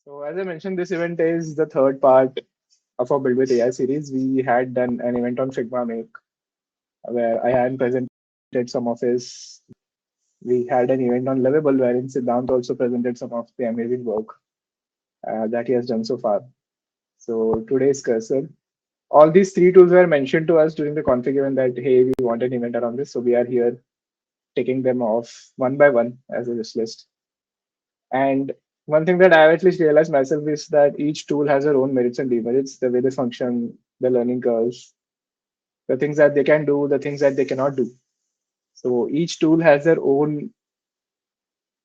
So as I mentioned, this event is the third part of our Build with AI series. We had done an event on Figma Make where I had presented some of his. We had an event on Lovable wherein Siddhant also presented some of the amazing work that he has done so far. So today's cursor. All these three tools were mentioned to us during the config event that hey, we want an event around this. So we are here taking them off one by one as a wish list. And one thing that I've at least realized myself is that each tool has their own merits and demerits, the way they function, the learning curves, the things that they can do, the things that they cannot do. So each tool has their own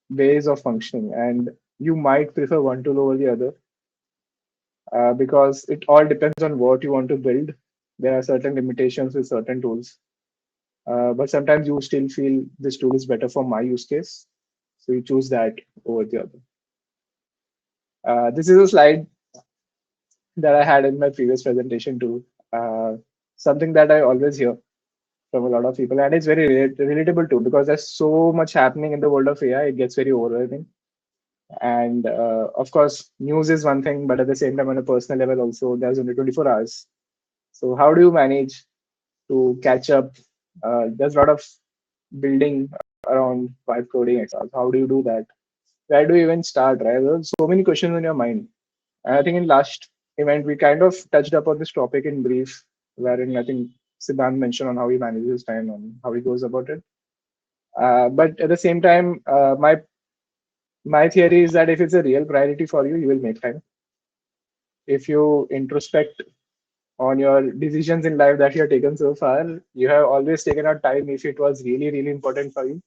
ways of functioning, and you might prefer one tool over the other because it all depends on what you want to build. There are certain limitations with certain tools, but sometimes you still feel this tool is better for my use case, so you choose that over the other. This is a slide that I had in my previous presentation too. Something that I always hear from a lot of people, and it's very relatable too because there's so much happening in the world of AI. It gets very overwhelming, and of course, news is one thing, but at the same time, on a personal level, also there's only 24 hours. So how do you manage to catch up? There's a lot of building around vibe coding exercise. How do you do that? Where do you even start? Right? There's so many questions in your mind. And I think in last event we kind of touched upon this topic in brief, wherein I think Siddhant mentioned on how he manages his time and how he goes about it. But at the same time, my theory is that if it's a real priority for you, you will make time. If you introspect on your decisions in life that you have taken so far, you have always taken out time if it was really, really important for you.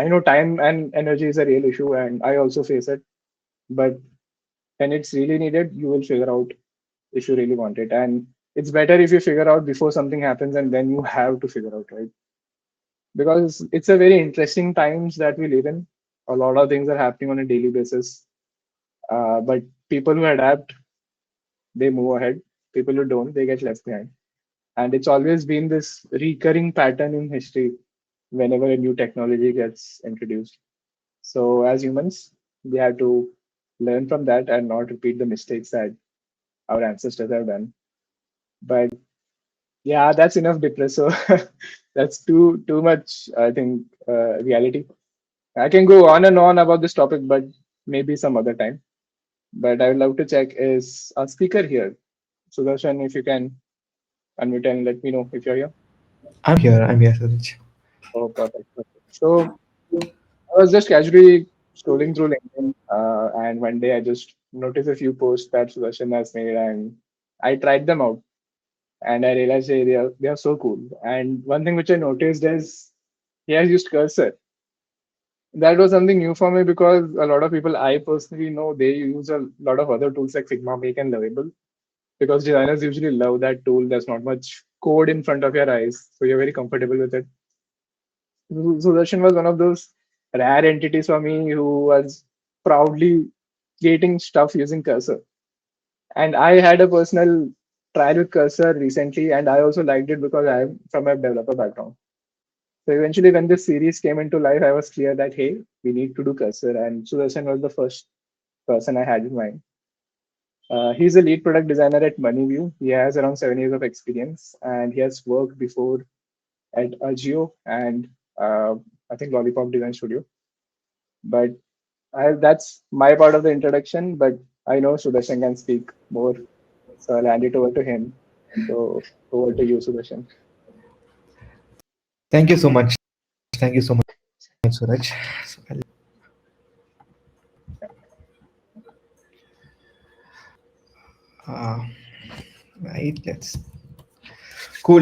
I know time and energy is a real issue, and I also face it. But when it's really needed, you will figure out if you really want it. And it's better if you figure out before something happens and then you have to figure out, right? Because it's a very interesting times that we live in. A lot of things are happening on a daily basis. But people who adapt, they move ahead. People who don't, they get left behind. And it's always been this recurring pattern in history whenever a new technology gets introduced. So as humans, we have to learn from that and not repeat the mistakes that our ancestors have done. But yeah, that's enough depresso. That's too much, I think, reality. I can go on and on about this topic, but maybe some other time. But I would love to check is a speaker here. Sudarshan, if you can unmute and let me know if you're here. I'm here, Suraj. Oh, perfect. Perfect. So I was just casually scrolling through LinkedIn, and one day I just noticed a few posts that Sudarshan has made, and I tried them out, and I realized hey, they are so cool. And one thing which I noticed is he has used cursor. That was something new for me because a lot of people I personally know they use a lot of other tools like Figma Make and Lovable because designers usually love that tool. There's not much code in front of your eyes, so you're very comfortable with it. Sudarshan was one of those rare entities for me who was proudly creating stuff using cursor. And I had a personal trial with cursor recently, and I also liked it because I'm from a developer background. So eventually, when this series came into life, I was clear that hey, we need to do cursor, and Sudarshan was the first person I had in mind. He's a lead product designer at Moneyview. He has around 7 years of experience, and he has worked before at Agio and I think Lollipop Design Studio. But that's my part of the introduction. But I know Sudarshan can speak more, so I'll hand it over to him. So over to you, Sudarshan. Thank you so much. Thank you so much, Suraj. So, uh, right, let's cool.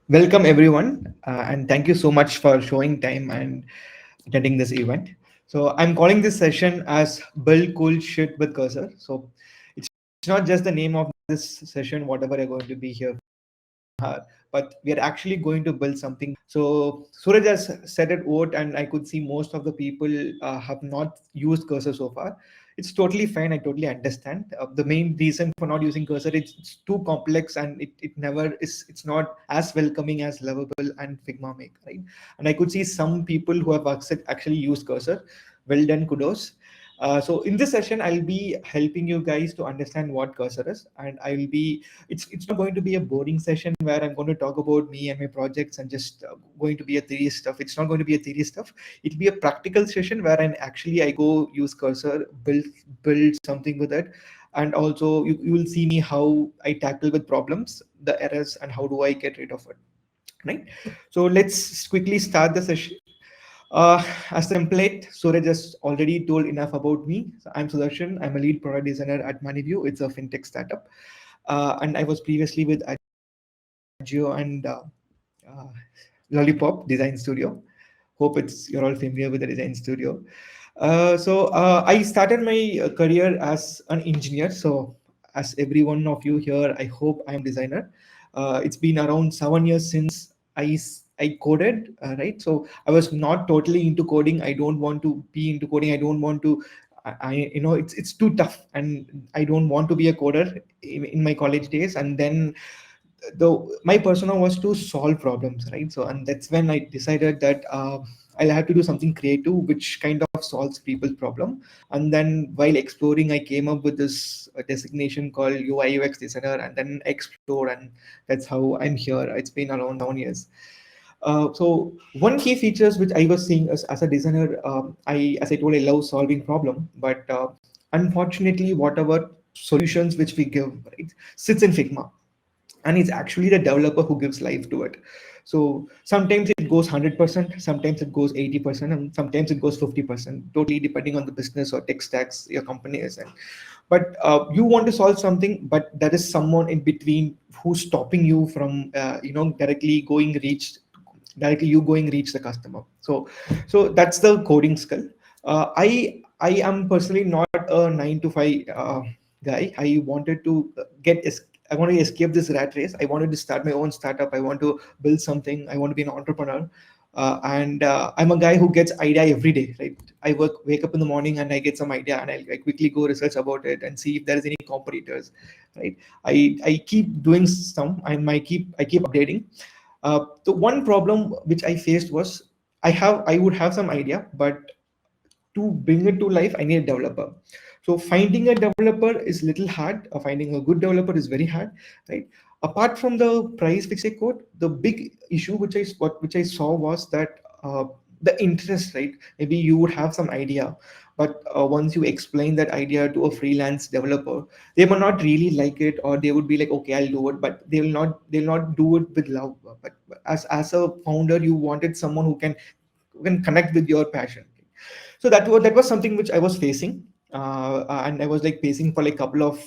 Welcome everyone, and thank you so much for showing time and attending this event. So I'm calling this session as "Build Cool Shit with Cursor." So it's not just the name of this session, whatever you're going to be here but we are actually going to build something. So Suraj has said it out, and I could see most of the people have not used cursor so far. It's totally fine. I totally understand. The main reason for not using cursor is it's too complex and it never is. It's not as welcoming as Lovable and Figma make, right? And I could see some people who have actually used cursor. Well done, kudos. So in this session, I'll be helping you guys to understand what cursor is, and I'll be. It's not going to be a boring session where I'm going to talk about me and my projects and just going to be a theory stuff. It's not going to be a theory stuff. It'll be a practical session where I go use cursor, build something with it, and also you will see me how I tackle with problems, the errors, and how do I get rid of it. Right. So let's quickly start the session. As the template, Suraj just already told enough about me. So I'm Sudarshan. I'm a lead product designer at Moneyview. It's a fintech startup. And I was previously with Agio and uh, Lollipop Design Studio. Hope you're all familiar with the design studio. I started my career as an engineer. So as every one of you here, I hope I'm designer. It's been around 7 years since I coded, right? So I was not totally into coding. I don't want to be into coding. I don't want to. It's too tough, and I don't want to be a coder in my college days. And then my persona was to solve problems, right? So and that's when I decided that I'll have to do something creative which kind of solves people's problem. And then while exploring, I came up with this designation called UI/UX designer, and then explore, and that's how I'm here. It's been around 7 years. So one key features which I was seeing as a designer, as I told, I love solving problem, but unfortunately, whatever solutions which we give, right, sits in Figma, and it's actually the developer who gives life to it. So sometimes it goes 100%, sometimes it goes 80%, and sometimes it goes 50%, totally depending on the business or tech stacks your company is in. But you want to solve something, but there is someone in between who's stopping you from directly you going reach the customer. So that's the coding skill. I am personally not a 9 to 5 guy. I wanted to I want to escape this rat race. I wanted to start my own startup. I want to build something. I want to be an entrepreneur. And I'm a guy who gets idea every day, right? Wake up in the morning and I get some idea, and I quickly go research about it and see if there is any competitors, right? I keep doing some, and I keep updating. The one problem which I faced was I would have some idea, but to bring it to life, I need a developer. So finding a developer is little hard. Finding a good developer is very hard, right? Apart from the price which I quote, the big issue which I saw was that the interest, right? Maybe you would have some idea, but once you explain that idea to a freelance developer, they might not really like it, or they would be like, okay, I'll do it, but they'll not do it with love. But as a founder, you wanted someone who can connect with your passion. So that was something which I was facing, and I was like facing for like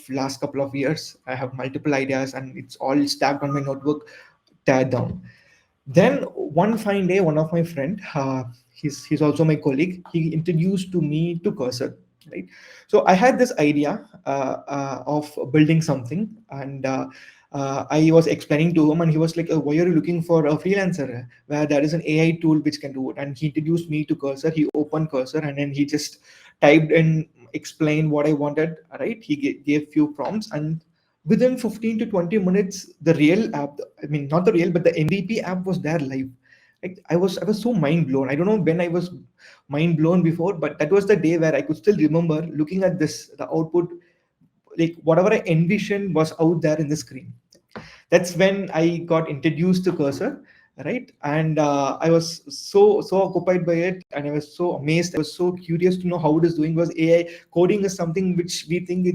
last couple of years. I have multiple ideas, and it's all stacked on my notebook, tied down. Then one fine day, one of my friend, he's also my colleague, he introduced to me to Cursor, right? So I had this idea of building something, and I was explaining to him, and he was like, "Why are you looking for a freelancer where there is an AI tool which can do it?" And he introduced me to Cursor. He opened Cursor, and then he just typed in, explained what I wanted, right? He gave few prompts, and within 15 to 20 minutes, the real app, I mean, not the real, but the MVP app was there live. Like I was so mind blown. I don't know when I was mind blown before, but that was the day where I could still remember looking at the output, like whatever I envisioned was out there in the screen. That's when I got introduced to Cursor, right? And I was so occupied by it, and I was so amazed. I was so curious to know how it is doing. Because AI coding is something which we think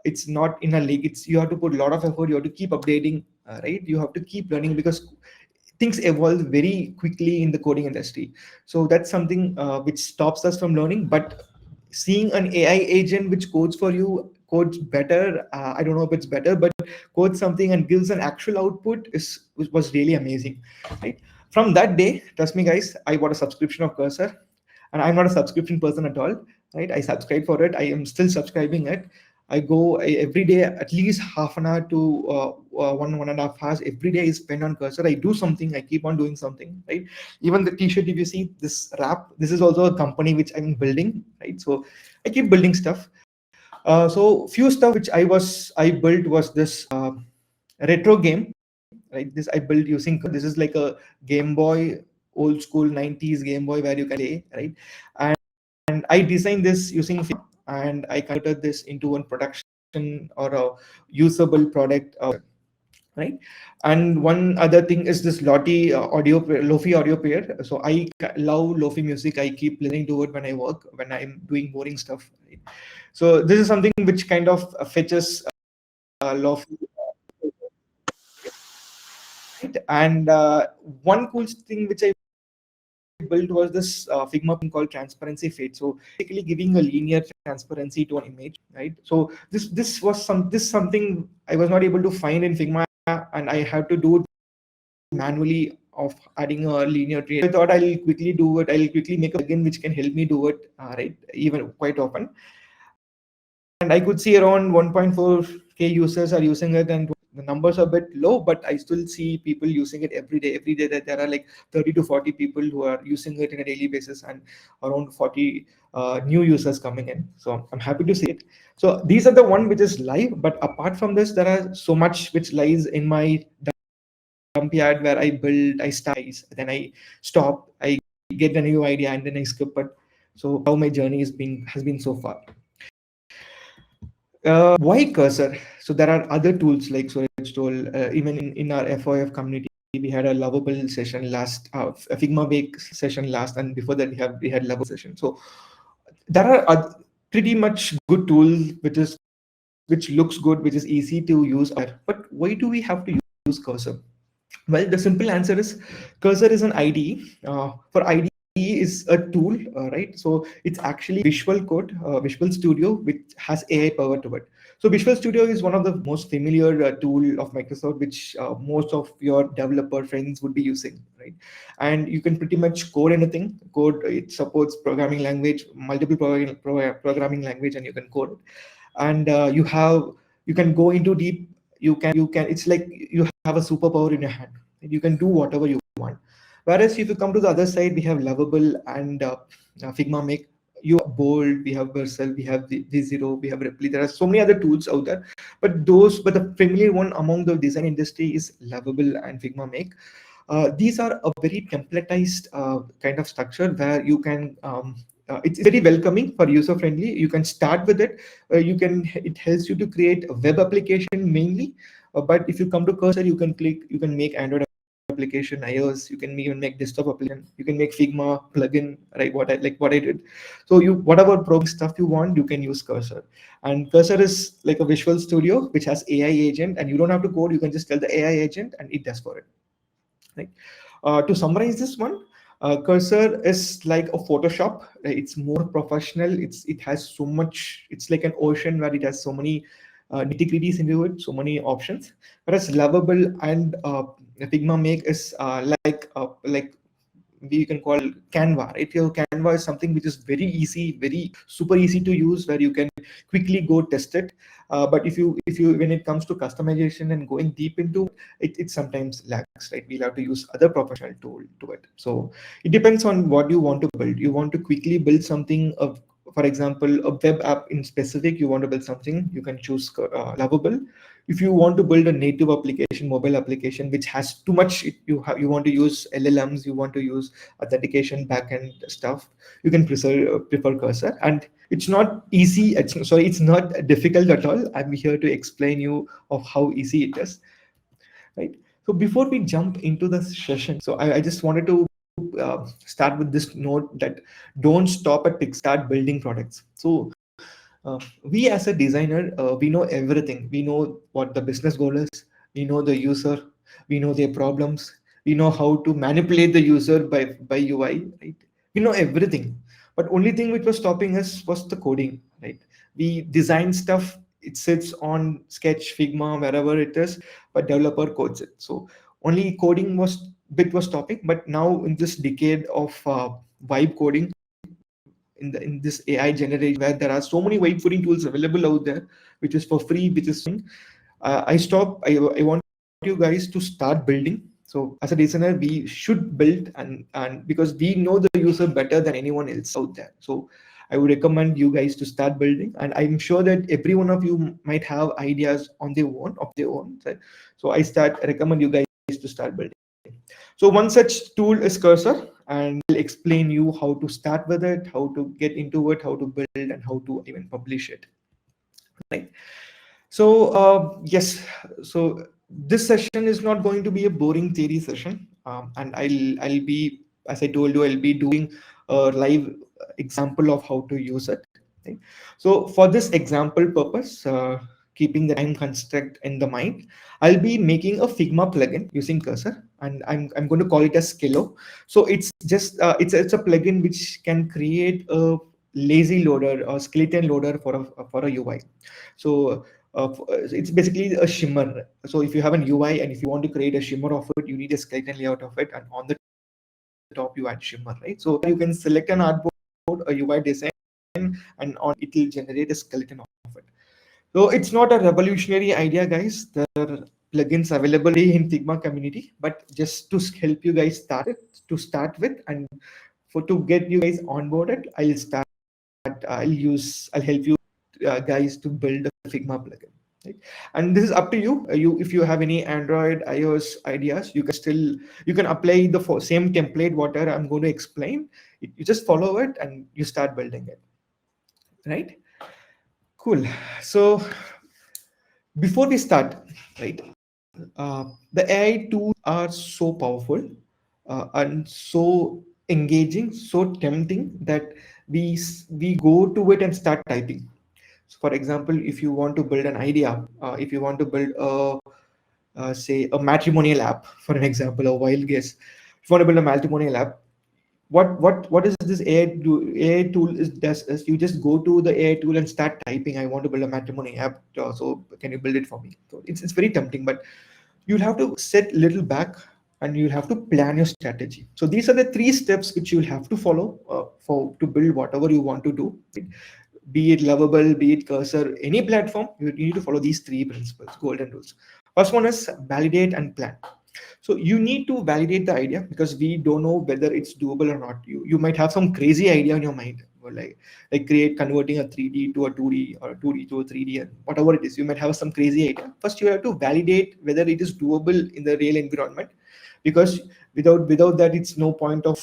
it's not in a league. It's you have to put a lot of effort. You have to keep updating, right? You have to keep learning because things evolve very quickly in the coding industry. So that's something which stops us from learning. But seeing an AI agent which codes for you, codes better, I don't know if it's better, but codes something and gives an actual output was really amazing, right? From that day, trust me guys, I bought a subscription of Cursor, and I'm not a subscription person at all, right? I subscribe for it. I am still subscribing it. Every day at least half an hour to 1.5 hours every day is spent on Cursor. I do something, I keep on doing something, right? Even the t-shirt, if you see this wrap, this is also a company which I'm building, right? So I keep building stuff. So few stuff which I built was this retro game, right? This I built using, this is like a Game Boy, old school 90s Game Boy where you can play, right? And I designed this using Figma. and I converted this into one production or a usable product, right? And one other thing is this lofi audio player. So I love lofi music. I keep listening to it when I work, when I'm doing boring stuff, right? So this is something which kind of fetches lofi, right? And one cool thing which I built was this Figma thing called transparency fade. So basically giving a linear transparency to an image, right? So this something I was not able to find in Figma, and I had to do it manually of adding a linear tree. I thought I'll quickly do it. I'll quickly make a plugin which can help me do it, right? Even quite often. And I could see around 1.4K users are using it, and the numbers are a bit low, but I still see people using it every day. Every day that there are like 30 to 40 people who are using it on a daily basis, and around 40 new users coming in. So I'm happy to see it. So these are the one which is live, but apart from this, there are so much which lies in my dump yard where I build, I start, then I stop, I get a new idea, and then I skip it. So how my journey has been so far. Why cursor? So there are other tools like Suraj told, even in our FOF community, we had a Lovable session last, a Figma Bake session last, and before that we had Lovable session. So there are pretty much good tools which looks good, which is easy to use. But why do we have to use cursor? Well, the simple answer is cursor is an IDE. For IDE is a tool, right? So it's actually Visual Code, Visual Studio, which has AI power to it. So Visual Studio is one of the most familiar tool of Microsoft, which most of your developer friends would be using, right? And you can pretty much code anything. Code, it supports programming language, multiple programming language, and you can code it. And you can go into deep. You can. It's like you have a superpower in your hand. You can do whatever you want. Whereas if you come to the other side, we have Lovable and Figma Make. You have Bold, we have Vercel, we have V0, we have Ripley. There are so many other tools out there, but the familiar one among the design industry is Lovable and Figma Make. These are a very templatized kind of structure where you can. It's very welcoming for user friendly. You can start with it. It helps you to create a web application mainly. But if you come to cursor, you can make Android application, iOS. You can even make desktop application. You can make Figma plugin, right? What I did. So whatever programming stuff you want, you can use cursor. And cursor is like a Visual Studio which has AI agent, and you don't have to code. You can just tell the AI agent, and it does for it, right? To summarize this one, cursor is like a Photoshop, right? It's more professional. It has so much. It's like an ocean where it has so many nitty-gritties into it, so many options. Whereas Lovable and Figma Make is like we can call Canva, right? Your Canva is something which is very easy, very super easy to use, where you can quickly go test it. But if you when it comes to customization and going deep into it, it sometimes lacks, right? We'll have to use other professional tool to it. So it depends on what you want to build. You want to quickly build something of, for example, a web app in specific. You want to build something, you can choose Lovable. If you want to build a native application, mobile application, which has too much, you want to use LLMs, you want to use authentication backend stuff, you can prefer cursor. And it's not easy. It's not difficult at all. I'm here to explain you of how easy it is, right? So before we jump into the session, so I just wanted to start with this note that don't stop at Pixar, start building products. So we as a designer, we know everything. We know what the business goal is. We know the user. We know their problems. We know how to manipulate the user by UI, right? We know everything. But only thing which was stopping us was the coding, right? We design stuff. It sits on Sketch, Figma, wherever it is, but developer codes it. So only coding was stopping. But now in this decade of vibe coding, in this AI generation where there are so many vibe coding tools available out there, which is for free, which is I want you guys to start building. So as a designer, we should build, and because we know the user better than anyone else out there. So I would recommend you guys to start building, and I'm sure that every one of you might have ideas on their own of their own. So I recommend you guys to start building. So one such tool is Cursor, and I'll explain you how to start with it, how to get into it, how to build, and how to even publish it. Right. So yes, so this session is not going to be a boring theory session, and I'll be, as I told you, I'll be doing a live example of how to use it. Right? So for this example purpose, keeping the time construct in the mind, I'll be making a Figma plugin using Cursor, and I'm going to call it as Skillo. So it's just it's a plugin which can create a lazy loader or skeleton loader for a UI. So it's basically a shimmer. So if you have an UI and if you want to create a shimmer of it, you need a skeleton layout of it, and on the top you add shimmer, right? So you can select an artboard, a UI design, and on it will generate a skeleton of it. So it's not a revolutionary idea, guys. There are plugins available in Figma community, but just to help you guys start with, and for to get you guys onboarded, I'll help you guys to build a Figma plugin. Right? And this is up to you. You if you have any Android, iOS ideas, you can apply the same template whatever I'm going to explain. You just follow it and you start building it. Right? Cool. So before we start, right? The AI tools are so powerful and so engaging, so tempting that we go to it and start typing. So for example, if you want to build an idea, if you want to build say a matrimonial app, for an example, a wild guess, if you want to build a matrimonial app, what is this AI do? AI tool is you just go to the AI tool and start typing. I want to build a matrimony app, so can you build it for me? So it's very tempting, but you'll have to sit little back and you'll have to plan your strategy. So these are the three steps which you'll have to follow for to build whatever you want to do. Be it Lovable, be it Cursor, any platform, you need to follow these three principles, golden rules. First one is validate and plan. So you need to validate the idea because we don't know whether it's doable or not. You might have some crazy idea in your mind, or like create converting a 3D to a 2D or a 2D to a 3D and whatever it is. You might have some crazy idea. First, you have to validate whether it is doable in the real environment, because without that, it's no point of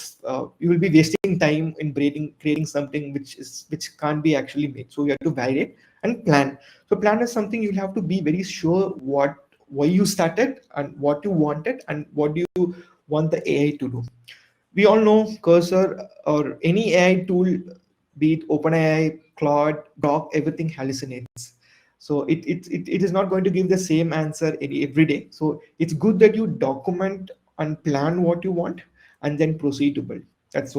you will be wasting time in creating something which can't be actually made. So you have to validate and plan. So plan is something you'll have to be very sure why you started and what you wanted and what do you want the AI to do. We all know Cursor or any AI tool, be it OpenAI, Claude, Doc, everything hallucinates. So it is not going to give the same answer every day. So it's good that you document and plan what you want and then proceed to build. That's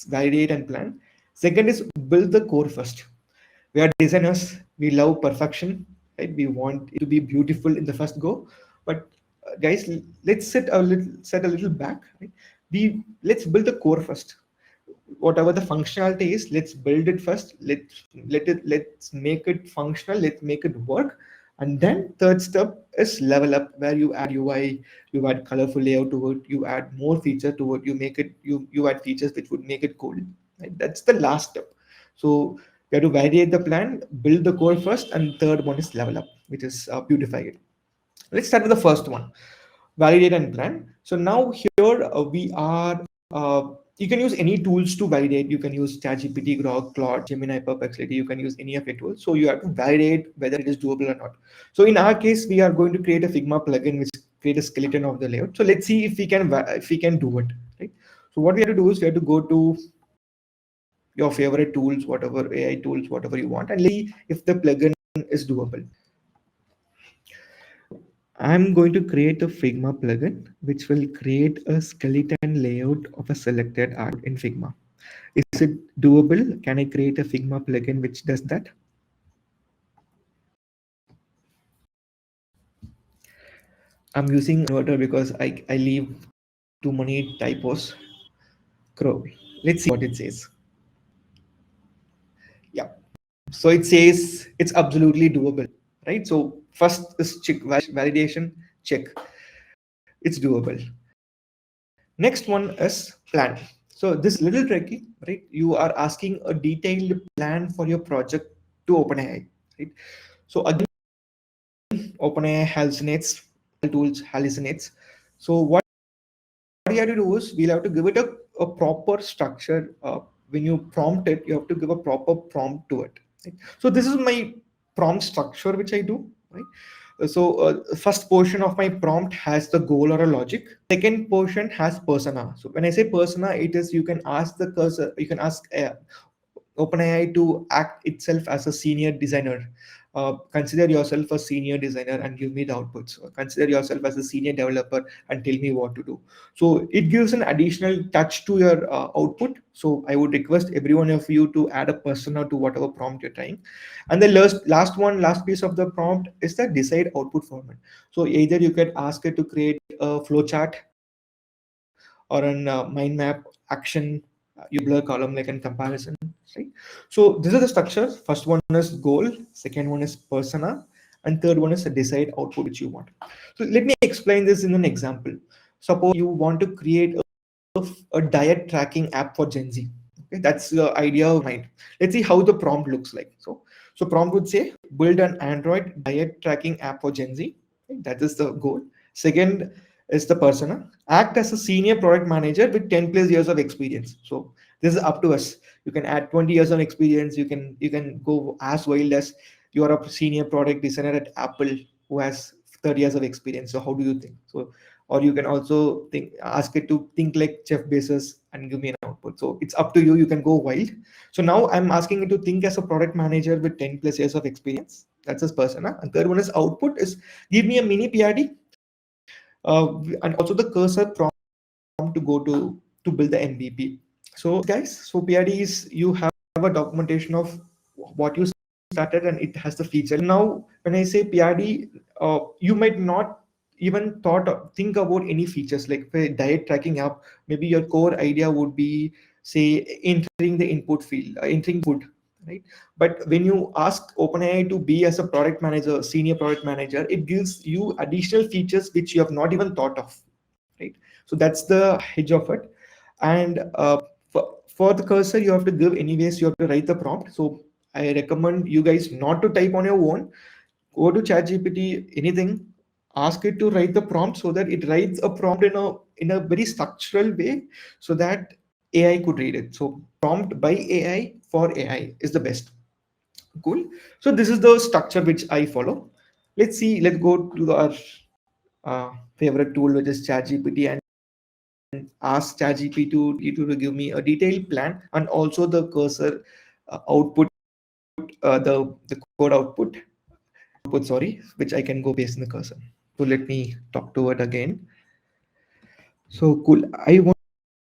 validate and plan. Second is build the core first. We are designers, we love perfection, right? We want it to be beautiful in the first go, but guys, let's set a little back, right? Let's build the core first. Whatever the functionality is, let's build it first. Let's make it functional, let's make it work. And then third step is level up, where you add UI, you add colorful layout to it, you add more feature to it, you add features which would make it cool, right? That's the last step. So you have to validate the plan, build the core first, and third one is level up, which is beautify it. Let's start with the first one, validate and plan. So now here we are. You can use any tools to validate. You can use ChatGPT, Grok, Claude, Gemini, Perplexity. You can use any of your tools. So you have to validate whether it is doable or not. So in our case, we are going to create a Figma plugin which create a skeleton of the layout. So let's see if we can do it. Right. So what we have to do is we have to go to your favorite tools, whatever AI tools, whatever you want, and let's see if the plugin is doable. I'm going to create a Figma plugin which will create a skeleton layout of a selected art in Figma. Is it doable? Can I create a Figma plugin which does that? I'm using inverter because I leave too many typos. Crow. Let's see what it says. Yeah. So it says it's absolutely doable, right? So first is check validation, check. It's doable. Next one is plan. So this little tricky, right? You are asking a detailed plan for your project to OpenAI, right? So again, OpenAI hallucinates, tools hallucinates. So what you have to do is we'll have to give it a proper structure. When you prompt it, you have to give a proper prompt to it. Right? So this is my prompt structure which I do. Right? First portion of my prompt has the goal or a logic. Second portion has persona. So when I say persona, it is you can ask the cursor, you can ask OpenAI to act itself as a senior designer. Consider yourself a senior designer and give me the outputs. Or consider yourself as a senior developer and tell me what to do. So it gives an additional touch to your output. So I would request every one of you to add a persona to whatever prompt you're trying. And the last piece of the prompt is the decide output format. So either you can ask it to create a flowchart or an mind map action, you blur column like in comparison, right? So this is the structure. First one is goal, second one is persona, and third one is the decide output which you want. So let me explain this in an example. Suppose you want to create a diet tracking app for Gen Z. Okay, that's the idea of mind. Let's see how the prompt looks like. So prompt would say build an Android diet tracking app for Gen Z. Okay, that is the goal. Second is the persona. Act as a senior product manager with 10 plus years of experience. So this is up to us. You can add 20 years of experience. You can go as wild as you are a senior product designer at Apple who has 30 years of experience. So how do you think? So or you can also think ask it to think like Jeff Bezos and give me an output. So it's up to you. You can go wild. So now I'm asking it to think as a product manager with 10 plus years of experience. That's his persona. And third one is output is give me a mini PRD and also the cursor prompt to go to build the MVP. So guys, so PRD is you have a documentation of what you started and it has the feature. Now when I say PRD, you might not even think about any features like for a diet tracking app. Maybe your core idea would be say entering the input field, entering food, right? But when you ask OpenAI to be as a product manager, senior product manager, it gives you additional features which you have not even thought of, right? So that's the edge of it. And for the cursor, you have to give anyways, you have to write the prompt. So I recommend you guys not to type on your own. Go to ChatGPT, anything, ask it to write the prompt so that it writes a prompt in a very structural way so that AI could read it. So prompt by AI for AI is the best. Cool. So this is the structure which I follow. Let's see. Let's go to our favorite tool, which is ChatGPT, and ask ChatGPT to give me a detailed plan and also the cursor output, the code output, sorry, which I can go paste in the cursor. So let me talk to it again. So cool. I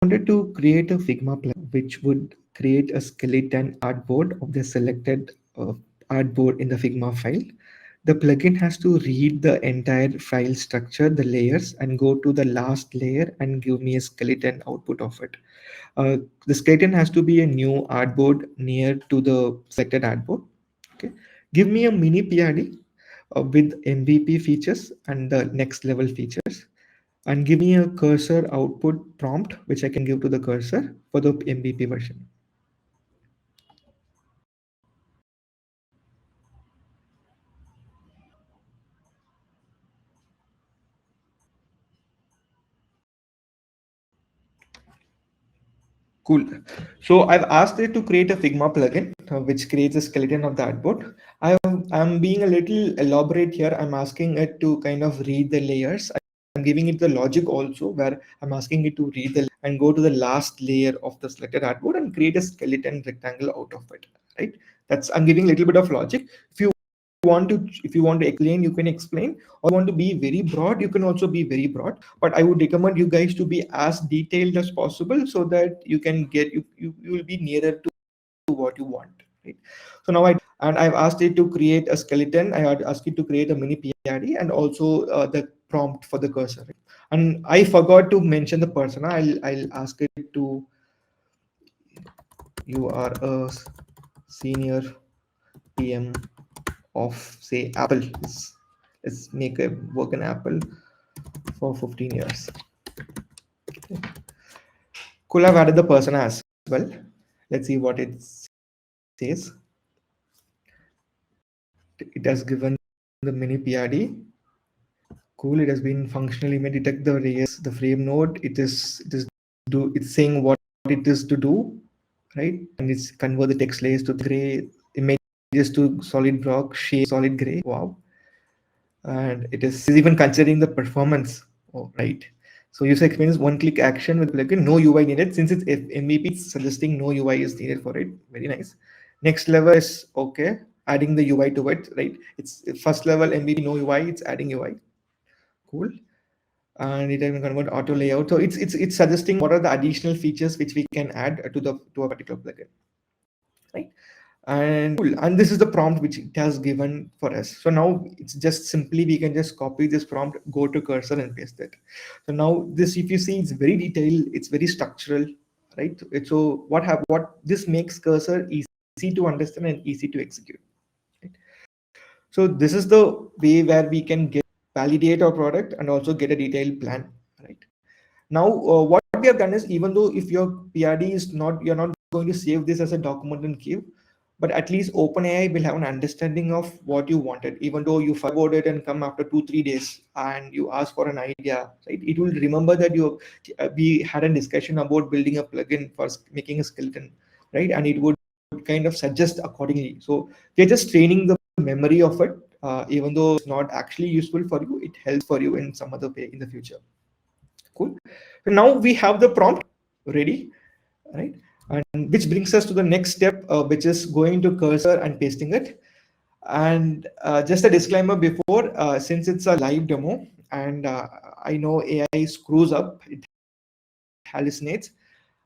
wanted to create a Figma plugin which would create a skeleton artboard of the selected artboard in the Figma file. The plugin has to read the entire file structure, the layers, and go to the last layer and give me a skeleton output of it. The skeleton has to be a new artboard near to the selected artboard. Okay. Give me a mini PRD with MVP features and the next level features, and give me a cursor output prompt which I can give to the cursor for the MVP version. Cool. So I've asked it to create a Figma plugin which creates a skeleton of the artboard. I'm being a little elaborate here. I'm asking it to kind of read the layers. I'm giving it the logic also where I'm asking it to read the and go to the last layer of the selected artboard and create a skeleton rectangle out of it. Right. That's I'm giving a little bit of logic. If you want to explain, you can explain, or you want to be very broad, you can also be very broad, but I would recommend you guys to be as detailed as possible so that you can get you will be nearer to what you want, right? So now I've asked it to create a skeleton. I had asked it to create a mini PRD and also the prompt for the cursor, right? And I forgot to mention the persona. I'll ask it to, you are a senior PM of say Apple. Let's make a work in Apple for 15 years. Could have added the persona as well. Let's see what it says. It has given the mini PRD. Cool. It has been functional. It may detect the race, the frame node. It's saying what it is to do, right? And it's convert the text layers to gray, images to solid block, shape solid gray. Wow. And it is even considering the performance. Oh, right. So user experience one click action with plugin, no UI needed. Since it's MVP, it's suggesting no UI is needed for it. Very nice. Next level is okay, adding the UI to it, right? It's first level MVP, no UI, it's adding UI. Cool. And it even convert auto layout. So it's suggesting what are the additional features which we can add to a particular plugin, right? And cool. And this is the prompt which it has given for us. So now it's just simply we can just copy this prompt, go to cursor and paste it. So now this, if you see, it's very detailed, it's very structural, right? So what this makes cursor easy to understand and easy to execute. Right? So this is the way where we can validate our product and also get a detailed plan, right? Now, what we have done is, even though if your PRD is not, you're not going to save this as a document and queue, but at least OpenAI will have an understanding of what you wanted. Even though you forgot it and come after 2-3 days and you ask for an idea, right? It will remember that we had a discussion about building a plugin for making a skeleton, right? And it would kind of suggest accordingly. So they're just training the memory of it. Even though it's not actually useful for you, it helps for you in some other way in the future. Cool. So now we have the prompt ready, right? And which brings us to the next step, which is going to cursor and pasting it. And just a disclaimer before, since it's a live demo and I know AI screws up, it hallucinates.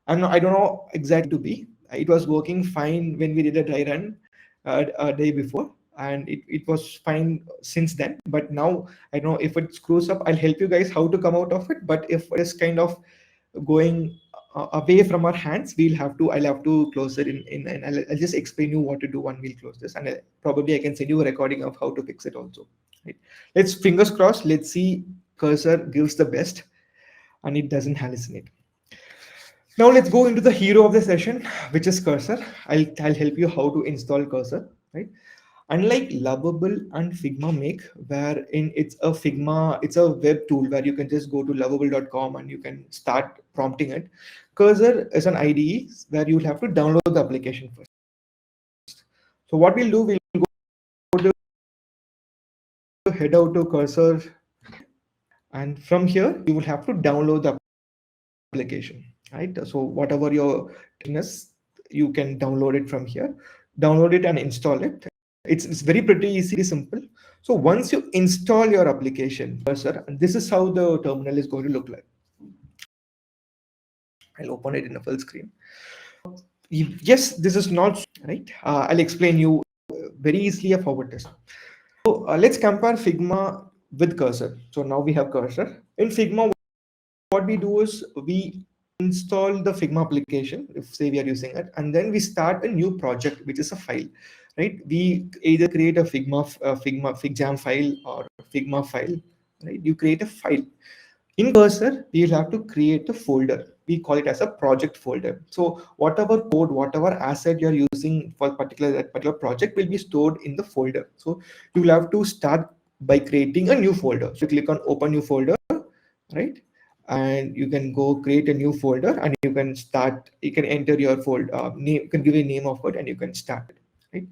I don't know exactly to be. It was working fine when we did a dry run a day before, and it was fine since then. But now I don't know if it screws up. I'll help you guys how to come out of it. But if it's kind of going away from our hands, I'll have to close it in and I'll just explain you what to do when we'll close this, and probably I can send you a recording of how to fix it also. Right? Let's fingers crossed. Let's see cursor gives the best and it doesn't hallucinate. Now let's go into the hero of the session, which is cursor. I'll help you how to install cursor, right? Unlike Lovable and Figma Make, wherein it's a web tool where you can just go to lovable.com and you can start prompting it. Cursor is an IDE where you'll have to download the application first. So what we'll do, we'll go to head out to cursor, and from here you will have to download the application, right? So whatever your business, you can download it from here, download it and install it. It's very pretty easy, simple. So once you install your application cursor, and this is how the terminal is going to look like. I'll open it in a full screen. Yes, this is not right. I'll explain you very easily a forward test. So let's compare Figma with cursor. So now we have cursor in Figma. What we do is we install the Figma application, if say we are using it, and then we start a new project, which is a file, right? We either create a Figma FigJam file or Figma file, right? You create a file. In cursor, we'll have to create a folder. We call it as a project folder. So whatever code, whatever asset you're using for that particular project will be stored in the folder. So you will have to start by creating a new folder. So click on open new folder, right? And you can go create a new folder and you can enter your folder name, you can give a name of it and you can start it, right?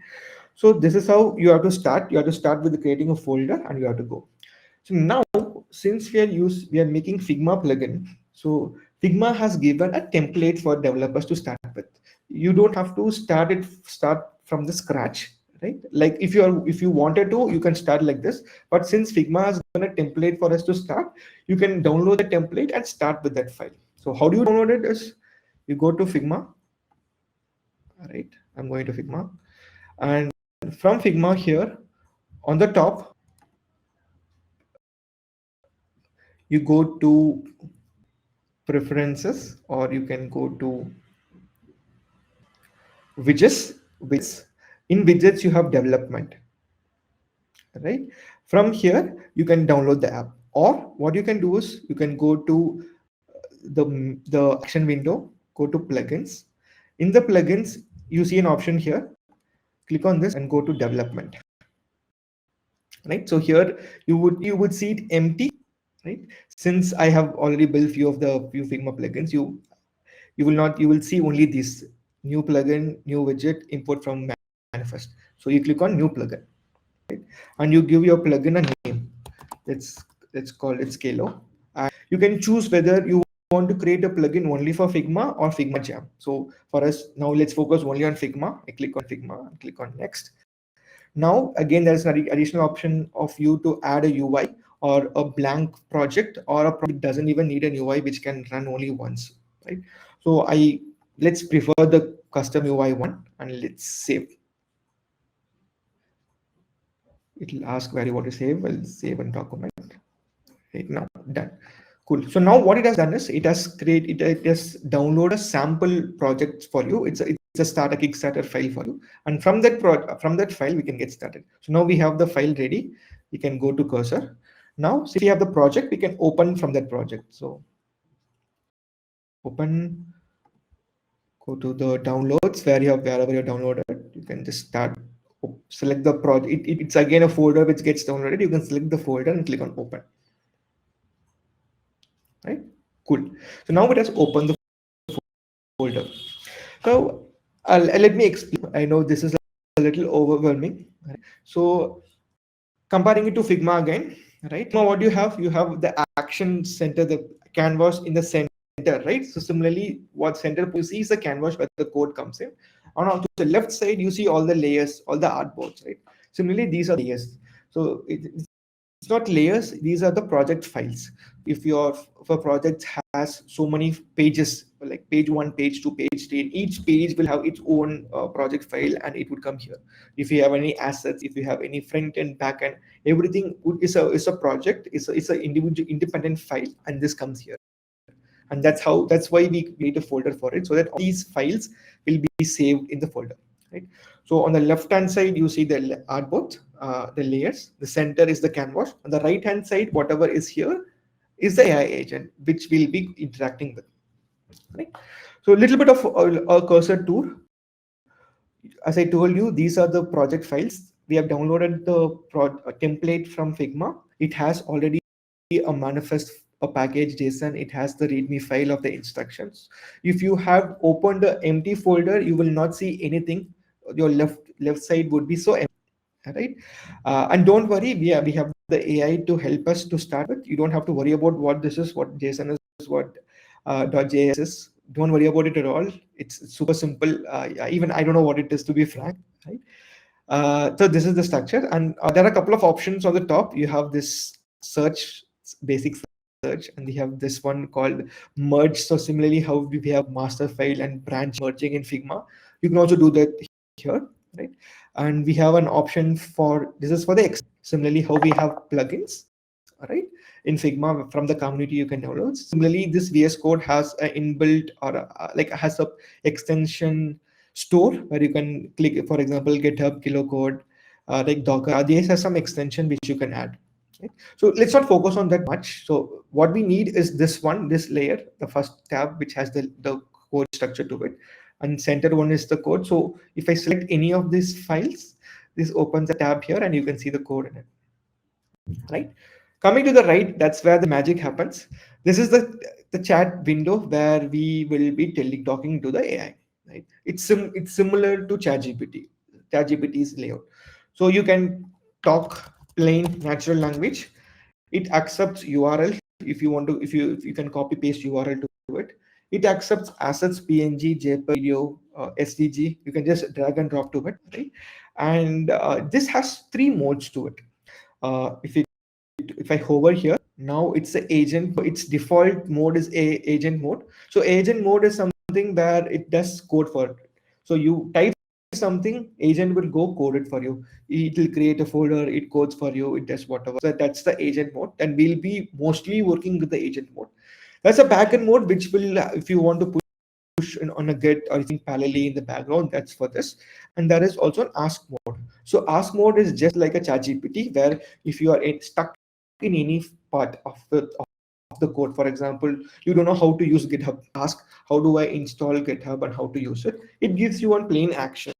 So this is how you have to start. You have to start with creating a folder and you have to go. So now, since we are making Figma plugin, so Figma has given a template for developers to start with. You don't have to start from the scratch, right? Like if you wanted to, you can start like this. But since Figma has given a template for us to start, you can download the template and start with that file. So how do you download it? Is you go to Figma, right? I'm going to Figma, and from Figma here on the top, you go to preferences, or you can go to widgets. In widgets you have development, right? From here you can download the app, or what you can do is you can go to the action window, go to plugins. In the plugins you see an option here, click on this and go to development, right? So here you would see it empty, right? Since I have already built few Figma plugins, you will see only this new plugin, new widget, import from manifest. So you click on new plugin, right? And you give your plugin a name. Let's let's call it Scalo. And you can choose whether you want to create a plugin only for Figma or Figma Jam. So for us now, let's focus only on Figma. I click on Figma and click on next. Now again, there's an additional option of you to add a UI or a blank project, or a project doesn't even need an UI, which can run only once, right? So I let's prefer the custom UI one, and let's save. It'll ask where you want to save. I'll save and document. Right now, done. Cool. So now what it has done is it has download a sample project for you. It's a starter Kickstarter file for you, and from that file we can get started. So now we have the file ready. We can go to cursor. Now, so if you have the project, we can open from that project. So open, go to the downloads where you have wherever you downloaded. You can just start. Select the project. It's again a folder which gets downloaded. You can select the folder and click on open. Right? Cool. So now it has opened the folder. So let me explain. I know this is a little overwhelming. Right? So comparing it to Figma again, right? Now what you have? You have the action center, the canvas in the center, right? So similarly, what center you see is the canvas where the code comes in. On to the left side, you see all the layers, all the artboards, right? Similarly, these are layers. So it's not layers, these are the project files. If a project has so many pages, like page 1, page 2, page 3, each page will have its own project file, and it would come here. If you have any assets, if you have any front end, back end, everything is a project, it's a individual independent file, and this comes here. And that's why we create a folder for it, so that all these files will be saved in the folder, right? So on the left hand side, you see the artboard, the layers. The center is the canvas. On the right hand side, whatever is here is the AI agent, which we'll be interacting with, right? So a little bit of a cursor tour. As I told you, these are the project files. We have downloaded the template from Figma. It has already a manifest, a package JSON. It has the README file of the instructions. If you have opened the empty folder, you will not see anything. Your left side would be so empty, right? And don't worry, we have the AI to help us to start with. You don't have to worry about what this is, what JSON is, what .js is. Don't worry about it at all. It's super simple. Even I don't know what it is, to be frank, right? So this is the structure, and there are a couple of options on the top. You have this search, basic search, and we have this one called merge. So similarly, how we have master file and branch merging in Figma, you can also do that here, right? And we have an option for this is for the similarly how we have plugins, right? In Figma from the community you can download. Similarly, this VS Code has an inbuilt or like has a extension store where you can click, for example, GitHub, Kilocode, like Docker. This has some extension which you can add. Right? So let's not focus on that much. So what we need is this one, this layer, the first tab, which has the code structure to it. And center one is the code. So if I select any of these files, this opens a tab here and you can see the code in it, right? Coming to the right, that's where the magic happens. This is the chat window where we will be talking to the AI, right? It's similar to ChatGPT's layout. So you can talk plain natural language. It accepts URL if you want to, if you can copy paste URL to it. It accepts assets, PNG, JPEG, video, SVG. You can just drag and drop to it, right? And this has 3 modes to it. If I hover here, now it's the agent. Its default mode is agent mode. So agent mode is something where it does code for it. So you type something, agent will go code it for you. It will create a folder, it codes for you, it does whatever. So that's the agent mode, and we'll be mostly working with the agent mode. That's a backend mode, which will, if you want to push on a get or anything parallelly in the background, that's for this. And there is also an ask mode. So ask mode is just like a chat GPT, where if you are stuck in any part of the code, for example, you don't know how to use GitHub, ask how do I install GitHub and how to use it. It gives you one plain action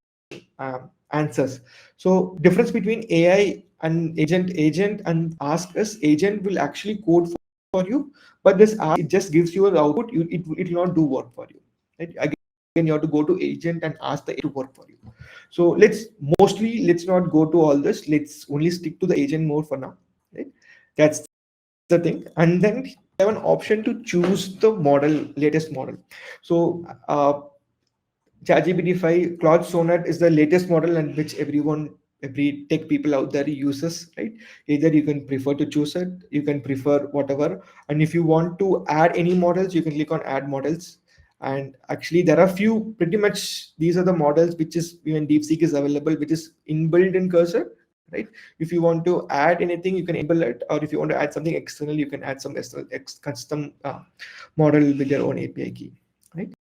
answers. So difference between AI and agent and ask is agent will actually code for you, but this ask, it just gives you an output. It will not do work for you. Right? Again, you have to go to agent and ask the agent to work for you. So let's not go to all this. Let's only stick to the agent mode for now. Right? That's the thing. And then you have an option to choose the latest model. So ChatGPT 5 Claude Sonnet is the latest model and which every tech people out there uses, right? Either you can prefer to choose it, you can prefer whatever. And if you want to add any models, you can click on add models. And actually there are few, pretty much these are the models which is even DeepSeek is available, which is inbuilt in Cursor, right? If you want to add anything, you can enable it, or if you want to add something external, you can add some external custom model with your own API key, right?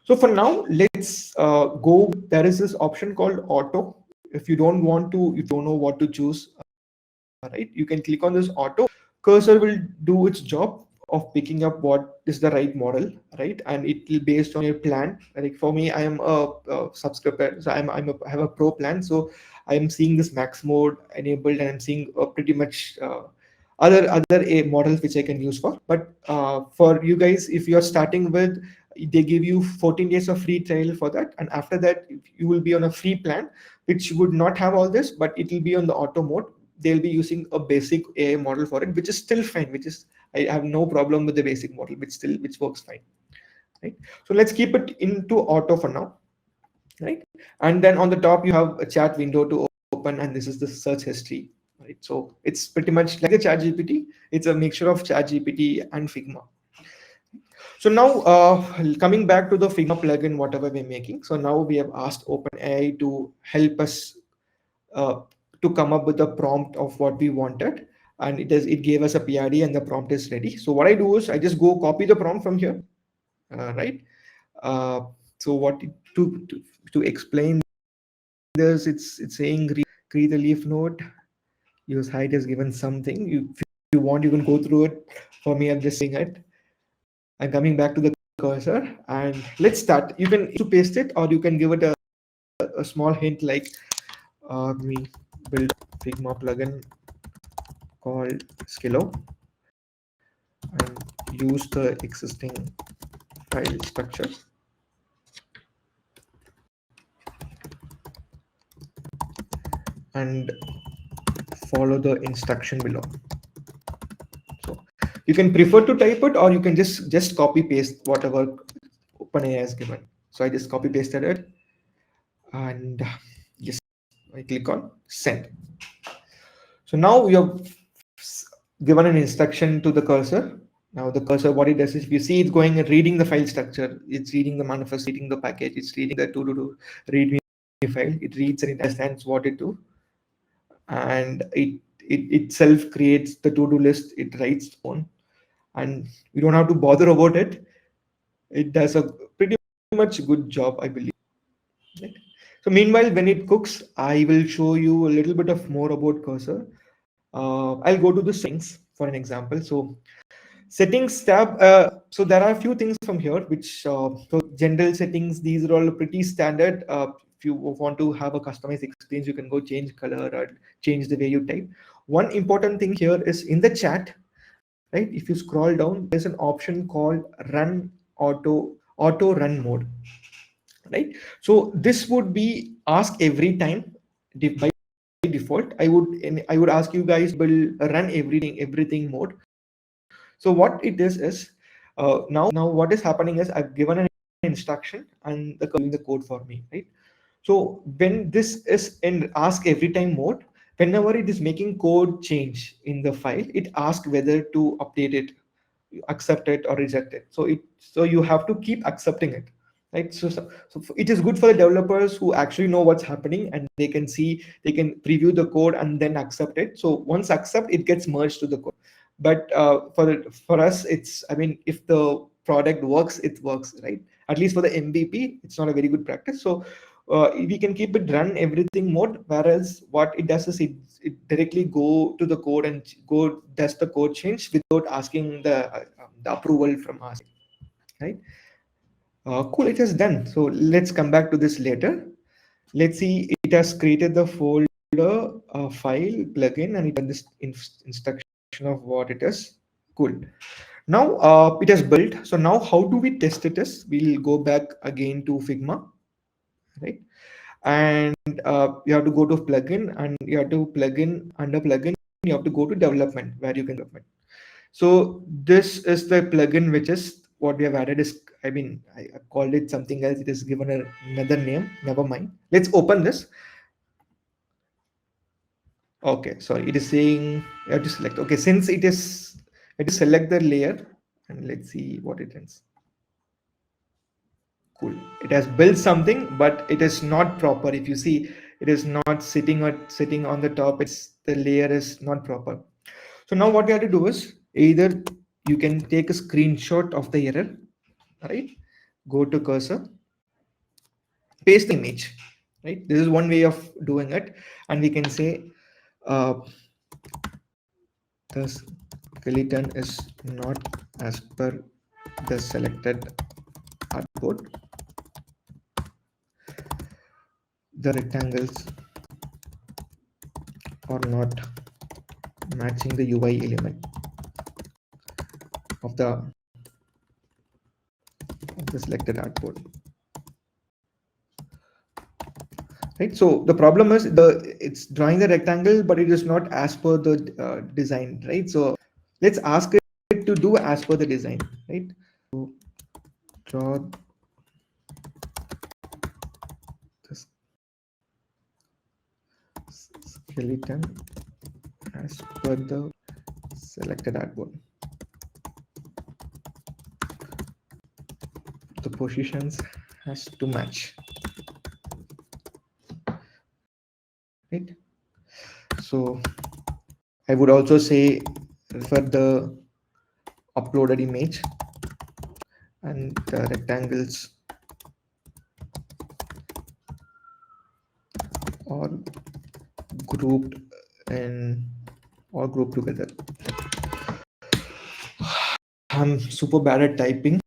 So for now, let's go. There is this option called auto. If you don't want to, you don't know what to choose, right? You can click on this auto. Cursor will do its job of picking up what is the right model, right? And it will based on your plan. Like for me, I am a subscriber, so I have a pro plan, so I am seeing this max mode enabled, and I'm seeing pretty much other models which I can use for. But for you guys, if you're starting with, they give you 14 days of free trial for that, and after that you will be on a free plan which would not have all this, but it will be on the auto mode. They'll be using a basic AI model for it, which is still fine, which is, I have no problem with the basic model, which works fine, right? So let's keep it into auto for now, right? And then on the top you have a chat window to open, and this is the search history, right? So it's pretty much like the chat GPT. It's a mixture of chat GPT and Figma. So now coming back to the Figma plugin, whatever we're making. So now we have asked OpenAI to help us uh, to come up with a prompt of what we wanted, and it gave us a PID and the prompt is ready. So what I do is I just go copy the prompt from here, right? Uh, so what it- to explain this, it's saying create a leaf node, use height is given something. If you want, you can go through it. For me, I'm just saying it. I'm coming back to the cursor, and let's start. You can to paste it, or you can give it a small hint like we build Figma plugin called Skillo and use the existing file structure and follow the instruction below. So you can prefer to type it, or you can just copy paste whatever OpenAI has given. So I just copy pasted it, and yes, I click on send. So now we have given an instruction to the cursor. Now the cursor, what it does is, if you see, it's going and reading the file structure, it's reading the manifest, reading the package, it's reading the to readme file. It reads and it understands what it do, and it itself creates the to-do list. It writes on, and we don't have to bother about it. It does a pretty much good job, I believe. Right? So meanwhile, when it cooks, I will show you a little bit of more about cursor. I'll go to the settings for an example. So settings tab. So there are a few things from here, which so general settings. These are all pretty standard. If you want to have a customized experience, you can go change color or change the way you type. One important thing here is in the chat, right? If you scroll down, there's an option called run auto run mode, right? So this would be ask every time by default. I would ask you guys will run everything mode. So what it is now what is happening is I've given an instruction and the doing the code for me, right? So when this is in ask every time mode, whenever it is making code change in the file, it asks whether to update it, accept it, or reject it. So you have to keep accepting it, right? So it is good for the developers who actually know what's happening, and they can see, they can preview the code and then accept it. So once accept, it gets merged to the code. But for us, it's, I mean, if the product works, it works, right? At least for the MVP, it's not a very good practice. So we can keep it run everything mode, whereas what it does is it directly go to the code and go does the code change without asking the approval from us, right? Cool, it has done. So let's come back to this later. Let's see, it has created the folder file plugin, and it done this instruction of what it is. Cool. Now it has built. So now how do we test it? Is we'll go back again to Figma, right? And you have to go to plugin, and you have to plug in under plugin. You have to go to development where you can development. So this is the plugin which is what we have added. Is I called it something else. It is given another name. Never mind. Let's open this. Okay, sorry. It is saying you have to select. Okay, since it is, it is select the layer, and let's see what it is. Cool. It has built something, but it is not proper. If you see, it is not sitting on the top. It's the layer is not proper. So now what you have to do is either you can take a screenshot of the error, right? Go to cursor, paste the image, right? This is one way of doing it, and we can say uh, the skeleton is not as per the selected artboard. The rectangles are not matching the UI element of the selected artboard. Right. So the problem is it's drawing the rectangle, but it is not as per the design. Right. So let's ask it to do as per the design. Right. So draw the skeleton as per the selected artboard. The positions has to match. Right. So I would also say refer the uploaded image, and the rectangles are grouped and all grouped together. I'm super bad at typing.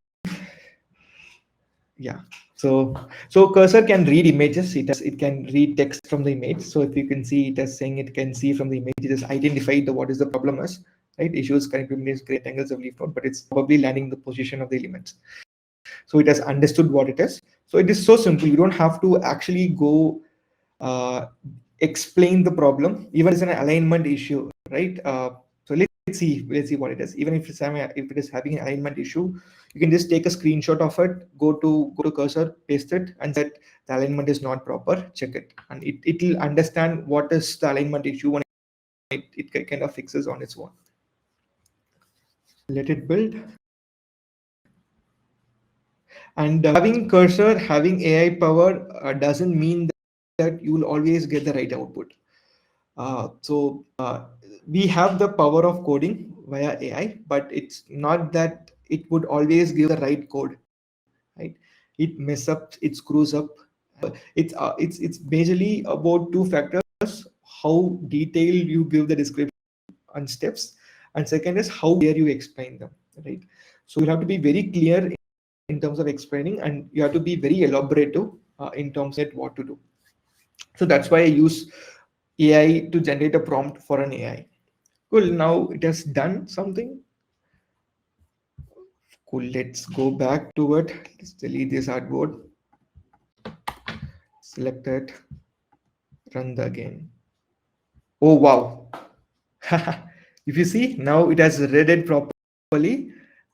Yeah. So cursor can read images. It can read text from the image. So if you can see, it is saying it can see from the image. It has identified what is the problem is, right? Issues connectivity, great angles of leaf node, but it's probably landing the position of the elements. So it has understood what it is. So it is so simple. You don't have to actually go uh, explain the problem. Even it's an alignment issue, right? So let's see what it is. Even if it is having an alignment issue, you can just take a screenshot of it, go to cursor, paste it, and set the alignment is not proper. Check it, and it will understand what is the alignment issue when it kind of fixes on its own. Let it build. And having cursor, having AI power doesn't mean that you will always get the right output. So we have the power of coding via AI, but it's not that it would always give the right code, right? It mess up, it screws up. It's majorly about two factors: how detailed you give the description and steps, and second is how clear you explain them, right? So you have to be very clear in terms of explaining, and you have to be very elaborative in terms of what to do. So that's why I use AI to generate a prompt for an AI. Cool. Now it has done something. Cool. Let's go back to it. Let's delete this artboard. Select it. Run the again. Oh wow. If you see, now it has read it properly,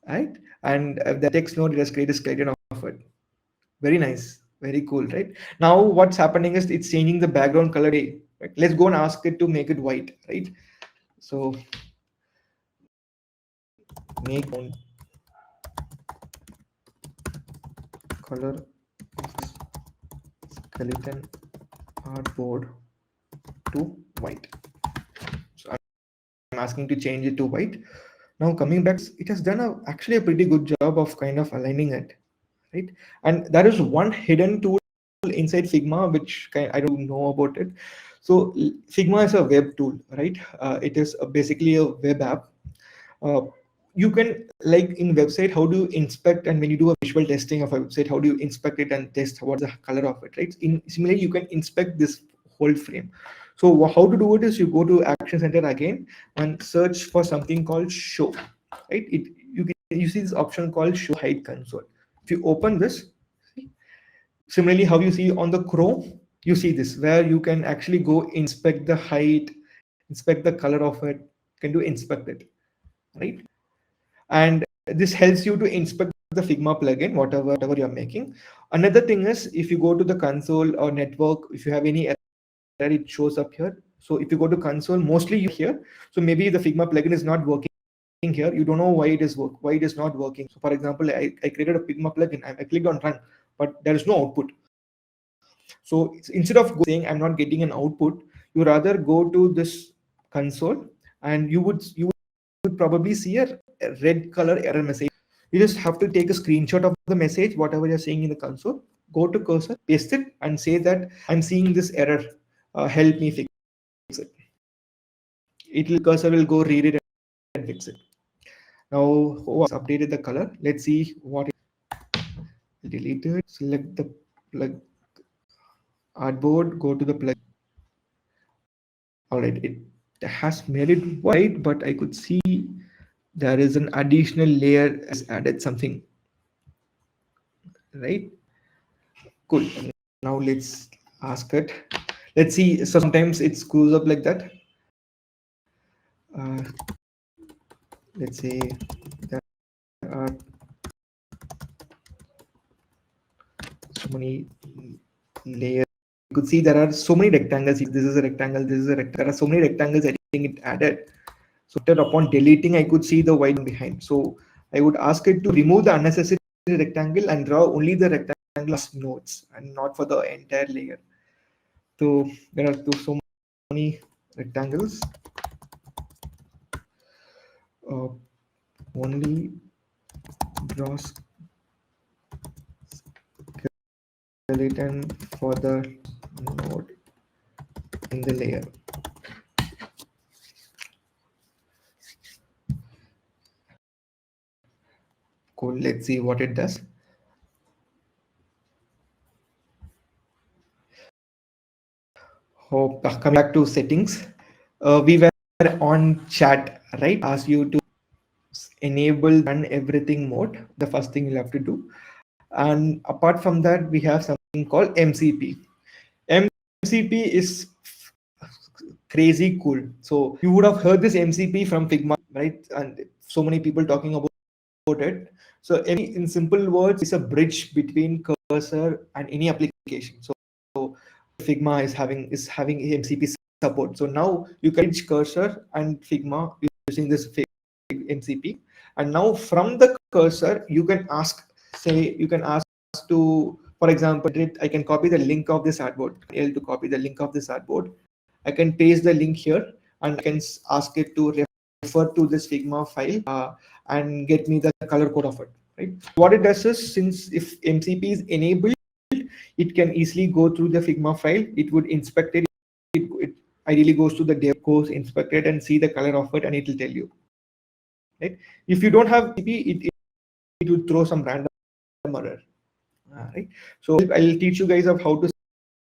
right? And the text node, it has created a skeleton of it. Very nice. Very cool, right? Now what's happening is it's changing the background color. Right? Let's go and ask it to make it white, right? So make color skeleton artboard to white. So I'm asking to change it to white. Now coming back, it has done actually a pretty good job of kind of aligning it, right? And there is one hidden tool inside Figma which I don't know about it. So Figma is a web tool, right? It is basically a web app. Uh, you can, like in website, how do you inspect, and when you do a visual testing of a website, how do you inspect it and test what's the color of it, right? In similarly, you can inspect this whole frame. So how to do it is you go to Action Center again and search for something called show, right? You can you see this option called show hide console. If you open this, similarly how you see on the Chrome, you see this where you can actually go inspect the height, inspect the color of it, can do inspect it, right? And this helps you to inspect the Figma plugin, whatever you're making. Another thing is if you go to the console or network, if you have any error, it shows up here. So if you go to console, mostly you here. So maybe the Figma plugin is not working here. You don't know why it is not working. So for example, I created a Figma plugin. I clicked on run, but there is no output. So instead of saying I'm not getting an output, you rather go to this console and you would probably see a red color error message. You just have to take a screenshot of the message, whatever you're seeing in the console, go to cursor, paste it, and say that I'm seeing this error. Help me fix it. Cursor will go read it and fix it. Now, who has updated the color? Let's see what it deleted. Select the plug artboard, go to the plug. All right, it has made it white, but I could see there is an additional layer has added something, right? Cool. Now let's ask it. Let's see. So sometimes it screws up like that. Uh, let's say there are so many layers. You could see there are so many rectangles. This is a rectangle. This is a rectangle. There are so many rectangles. I think it added. So upon deleting, I could see the white behind. So I would ask it to remove the unnecessary rectangle and draw only the rectangle as nodes and not for the entire layer. So there are so many rectangles. Only draws skeleton for the node in the layer. Cool. Let's see what it does. Coming back to settings, we were on chat, right? Ask you to enable run everything mode. The first thing you'll have to do. And apart from that, we have something called MCP. MCP is crazy cool. So you would have heard this MCP from Figma, right? And so many people talking about it. So in simple words, it's a bridge between cursor and any application. So Figma is having MCP support. So now you can bridge cursor and Figma using this MCP. And now from the cursor, you can ask to, for example, I can copy the link of this artboard. L to copy the link of this artboard. I can paste the link here and I can ask it to refer to this Figma file and get me the color code of it. Right. What it does is, since if MCP is enabled, it can easily go through the Figma file. It would inspect it. It ideally goes to the dev course, inspect it, and see the color of it, and it will tell you. Right. If you don't have MCP, it would throw some random error. Right. So I'll teach you guys of how to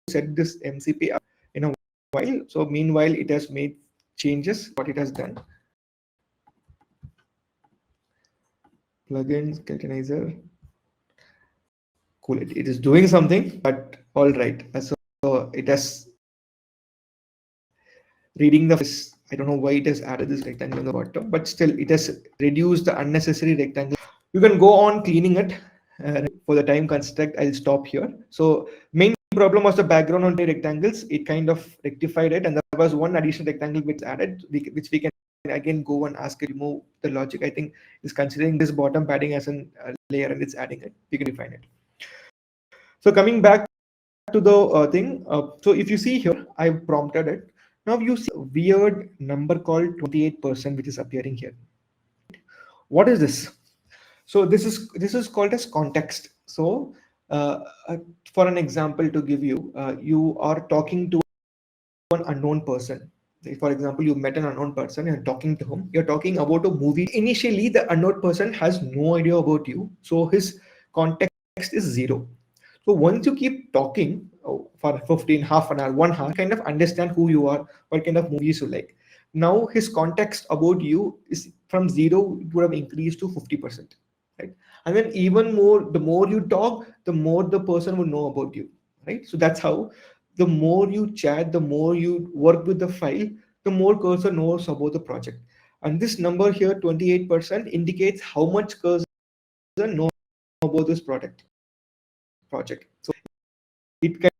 set this MCP up in a while. So meanwhile, it has made changes. What it has done. Plugin skeletonizer. Cool. It is doing something, but all right. So it has reading the. I don't know why it has added this rectangle on the bottom, but still it has reduced the unnecessary rectangle. You can go on cleaning it. For the time constraint, I'll stop here. So main problem was the background on the rectangles. It kind of rectified it, and there was one additional rectangle which added, which we can again go and ask it to remove the logic. I think is considering this bottom padding as a layer and it's adding it. We can define it. So coming back to the thing. So if you see here, I've prompted it. Now you see a weird number called 28%, which is appearing here. What is this? So this is called as context. So for an example to give you, you are talking to an unknown person. For example, you met an unknown person and talking to him. You're talking about a movie. Initially, the unknown person has no idea about you, so his context is zero. So once you keep talking for 15, half an hour, 1 hour, kind of understand who you are, what kind of movies you like. Now his context about you is from zero, it would have increased to 50%, right? And then even more, the more you talk, the more the person would know about you, right? So that's how the more you chat, the more you work with the file, the more cursor knows about the project. And this number here, 28%, indicates how much cursor know about this project. So it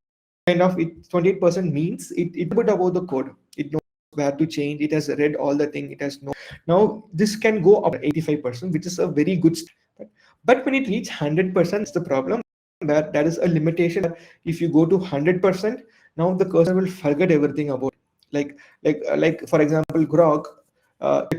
kind of, it 28% means it bit about the code. It knows where to change. It has read all the thing. It has no. Now this can go up to 85%, which is a very good start. But when it reaches 100%, it's the problem where there is a limitation. If you go to 100%, now the cursor will forget everything about it. Like for example, Grok,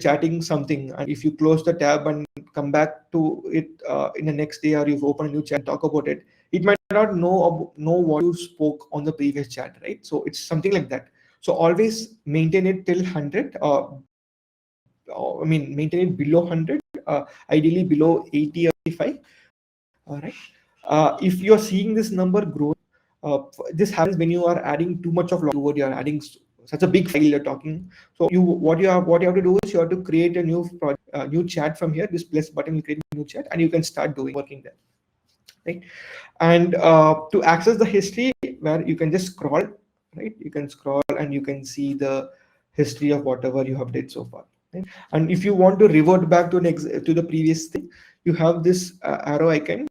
chatting something, and if you close the tab and come back to it in the next day, or you open a new chat and talk about it, it might not know what you spoke on the previous chat, right? So it's something like that. So always maintain it till 100. I mean, maintain it below 100, ideally below 80 or 85. All right. If you're seeing this number grow, this happens when you are adding too much of word. You're adding such a big file you're talking. So what you have to do is you have to create a new project, new chat from here. This plus button will create a new chat, and you can start doing working there, right? And to access the history, where you can just scroll, right? You can scroll and you can see the history of whatever you have did so far, right? And if you want to revert back to to the previous thing, you have this arrow icon,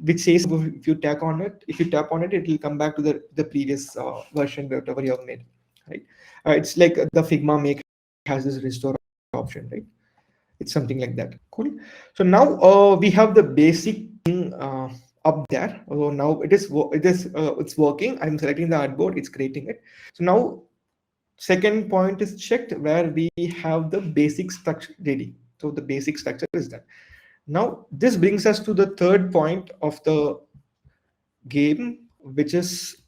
which says if you tap on it, it will come back to the previous version, whatever you have made, right? It's like the Figma Make has this restore option, right? It's something like that. Cool. So now we have the basic thing up there. So now it's working. I'm selecting the artboard, it's creating it. So now second point is checked, where we have the basic structure ready. So the basic structure is done. Now this brings us to the third point of the game, which is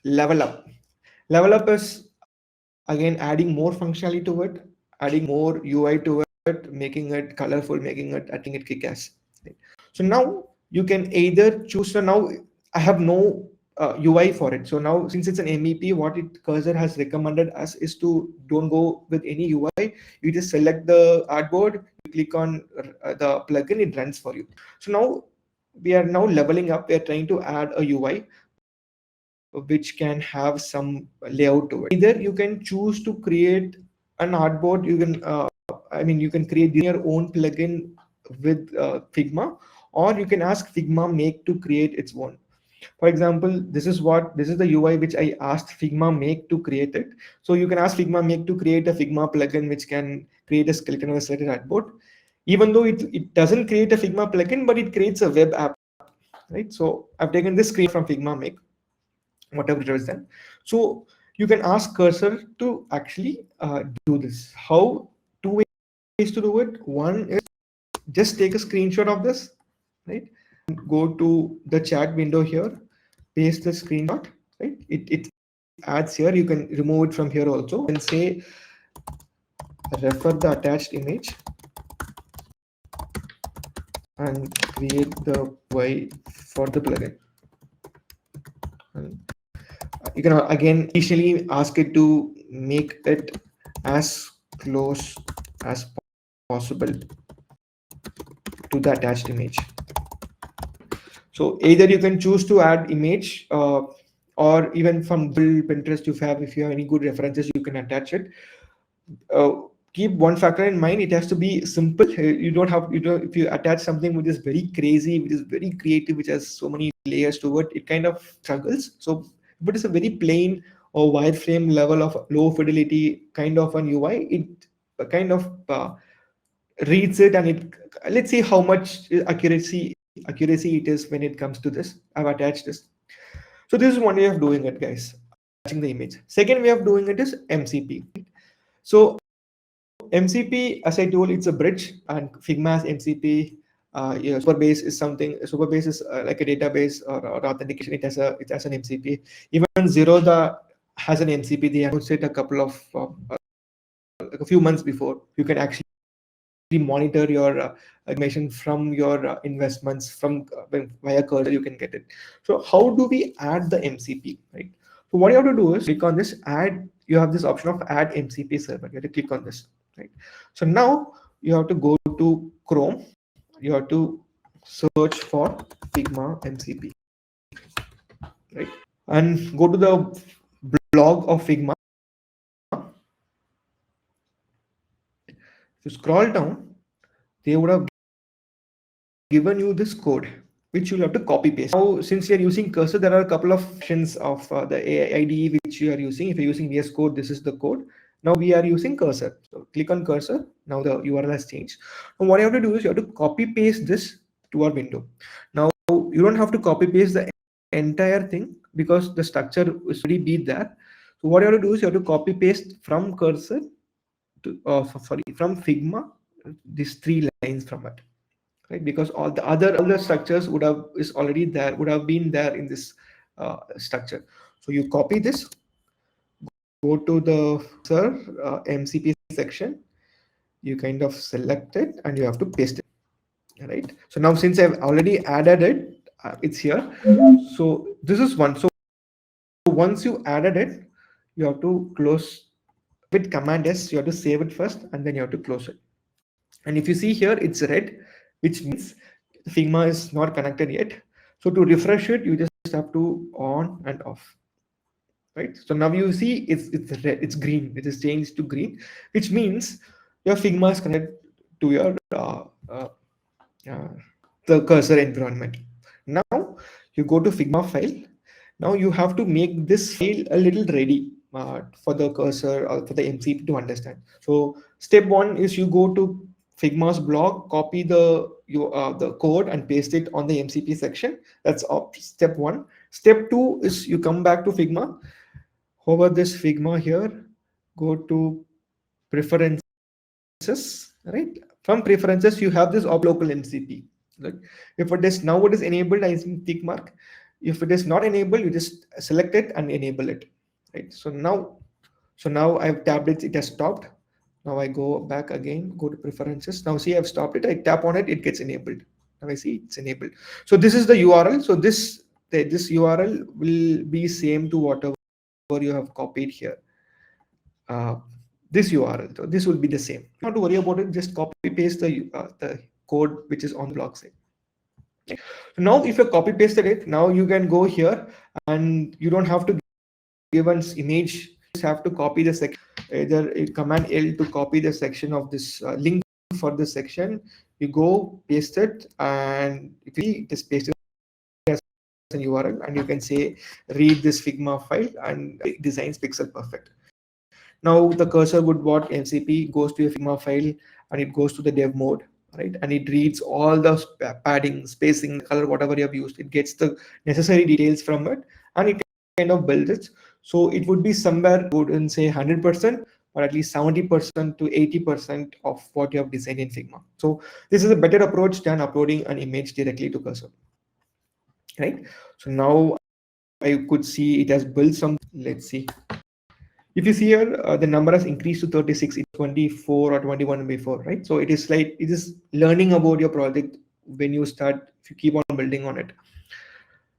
level up. Level up is again adding more functionality to it, adding more UI to it, making it colorful, making it, I think it kick ass. So now you can either choose. So now I have no UI for it. So now since it's an MEP, what it cursor has recommended us is to don't go with any UI. You just select the artboard, you click on the plugin, it runs for you. So now we are now leveling up. We are trying to add a UI which can have some layout to it. Either you can choose to create an artboard. You can, you can create your own plugin with Figma, or you can ask Figma Make to create its own. For example, this is the UI which I asked Figma Make to create it. So you can ask Figma Make to create a Figma plugin which can create a skeleton of a selected artboard. Even though it doesn't create a Figma plugin, but it creates a web app, right? So I've taken this screen from Figma Make, whatever it was done. So you can ask cursor to actually do this. How? Two ways to do it. One is just take a screenshot of this, right? Go to the chat window here, paste the screenshot, right? It adds here. You can remove it from here also, and say refer the attached image and create the Y for the plugin. And you can again initially ask it to make it as close as possible to the attached image. So either you can choose to add image, or even from Pinterest, if you have any good references, you can attach it. Keep one factor in mind: it has to be simple. You don't have, if you attach something which is very crazy, which is very creative, which has so many layers to it, it kind of struggles. So if it is a very plain or wireframe level of low fidelity kind of an UI, it kind of reads it, and it, let's see how much accuracy it is when it comes to this. I've attached this. So this is one way of doing it, guys, attaching the image. Second way of doing it is MCP. So MCP, as I told, it's a bridge, and Figma has MCP. Superbase is something. Superbase is like a database or authentication. It has an MCP. Even Zerodha has an MCP. They announced it like a few months before. You can actually monitor your information from your investments from via cursor. You can get it. So how do we add the MCP, right? So what you have to do is click on this add. You have this option of add MCP server. You have to click on this, right? So now you have to go to Chrome. You have to search for Figma MCP, right? And go to the blog of Figma. If you scroll down, they would have given you this code which you'll have to copy paste. Now, since you're using cursor, there are a couple of options of the IDE which you are using. If you're using VS Code, this is the code. Now we are using cursor. So click on cursor. Now the URL has changed. Now what you have to do is you have to copy paste this to our window. Now you don't have to copy paste the entire thing because the structure is already be there. So what you have to do is you have to copy paste from cursor to sorry, from Figma these 3 lines from it, right? Because all the structures would have is already there, would have been there in this structure. So you copy this, go to the MCP section, you kind of select it and you have to paste it, right? So now since I've already added it, it's here. So this is one. So once you added it, you have to close with Command S. You have to save it first and then you have to close it. And if you see here, it's red, which means Figma is not connected yet. So to refresh it, you just have to on and off, right? So now you see it's red, it's green. It is changed to green, which means your Figma is connected to your uh, the cursor environment. Now you go to Figma file. Now you have to make this file a little ready for the cursor or for the MCP to understand. So step one is you go to Figma's blog, copy the code and paste it on the MCP section. That's step one. Step two is you come back to Figma, hover this Figma here, go to preferences, right? From preferences, you have this local MCP. Right? If it is now it is enabled, I think tick mark. If it is not enabled, you just select it and enable it. Right. So now I've tapped it, it has stopped. Now I go back again, go to preferences. Now see I've stopped it. I tap on it, it gets enabled. Now I see it's enabled. So this is the URL. So this URL will be same to whatever you have copied here. This URL. So this will be the same. Not to worry about it. Just copy paste the code which is on the blog site. So now if you copy pasted it, now you can go here and you don't have to give an image. You just have to copy the section. Either command L to copy the section of this link for this section. You go paste it, and if you just paste it as an URL, and you can say read this Figma file and it designs pixel perfect. Now the cursor would what MCP goes to a Figma file and it goes to the dev mode, right? And it reads all the padding, spacing, color, whatever you have used. It gets the necessary details from it and it kind of builds it. So it would be somewhere, I wouldn't say 100%, or at least 70% to 80% of what you have designed in Figma. So this is a better approach than uploading an image directly to cursor, right? So now I could see it has built some. Let's see. If you see here, the number has increased to 36, it's 24 or 21 before, right? So it is like, it is learning about your project when you start, if you keep on building on it.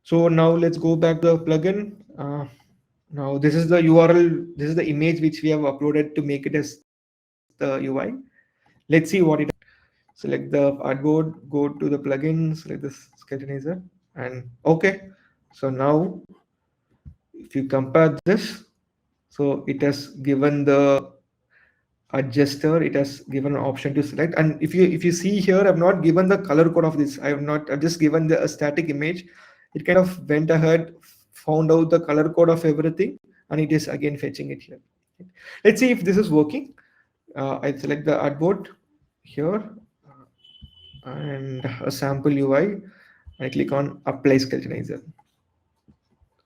So now let's go back to the plugin. Now this is the URL, this is the image which we have uploaded to make it as the UI. Let's see what it is. Select the artboard, go to the plugin, select the skeletonizer, and okay. So now if you compare this, so it has given the adjuster, it has given an option to select. And if you see here, I've not given the color code of this. I've just given the a static image. It kind of went ahead, found out the color code of everything, and it is again fetching it here. Let's see if this is working. I select the artboard here and a sample UI. I click on apply skeletonizer.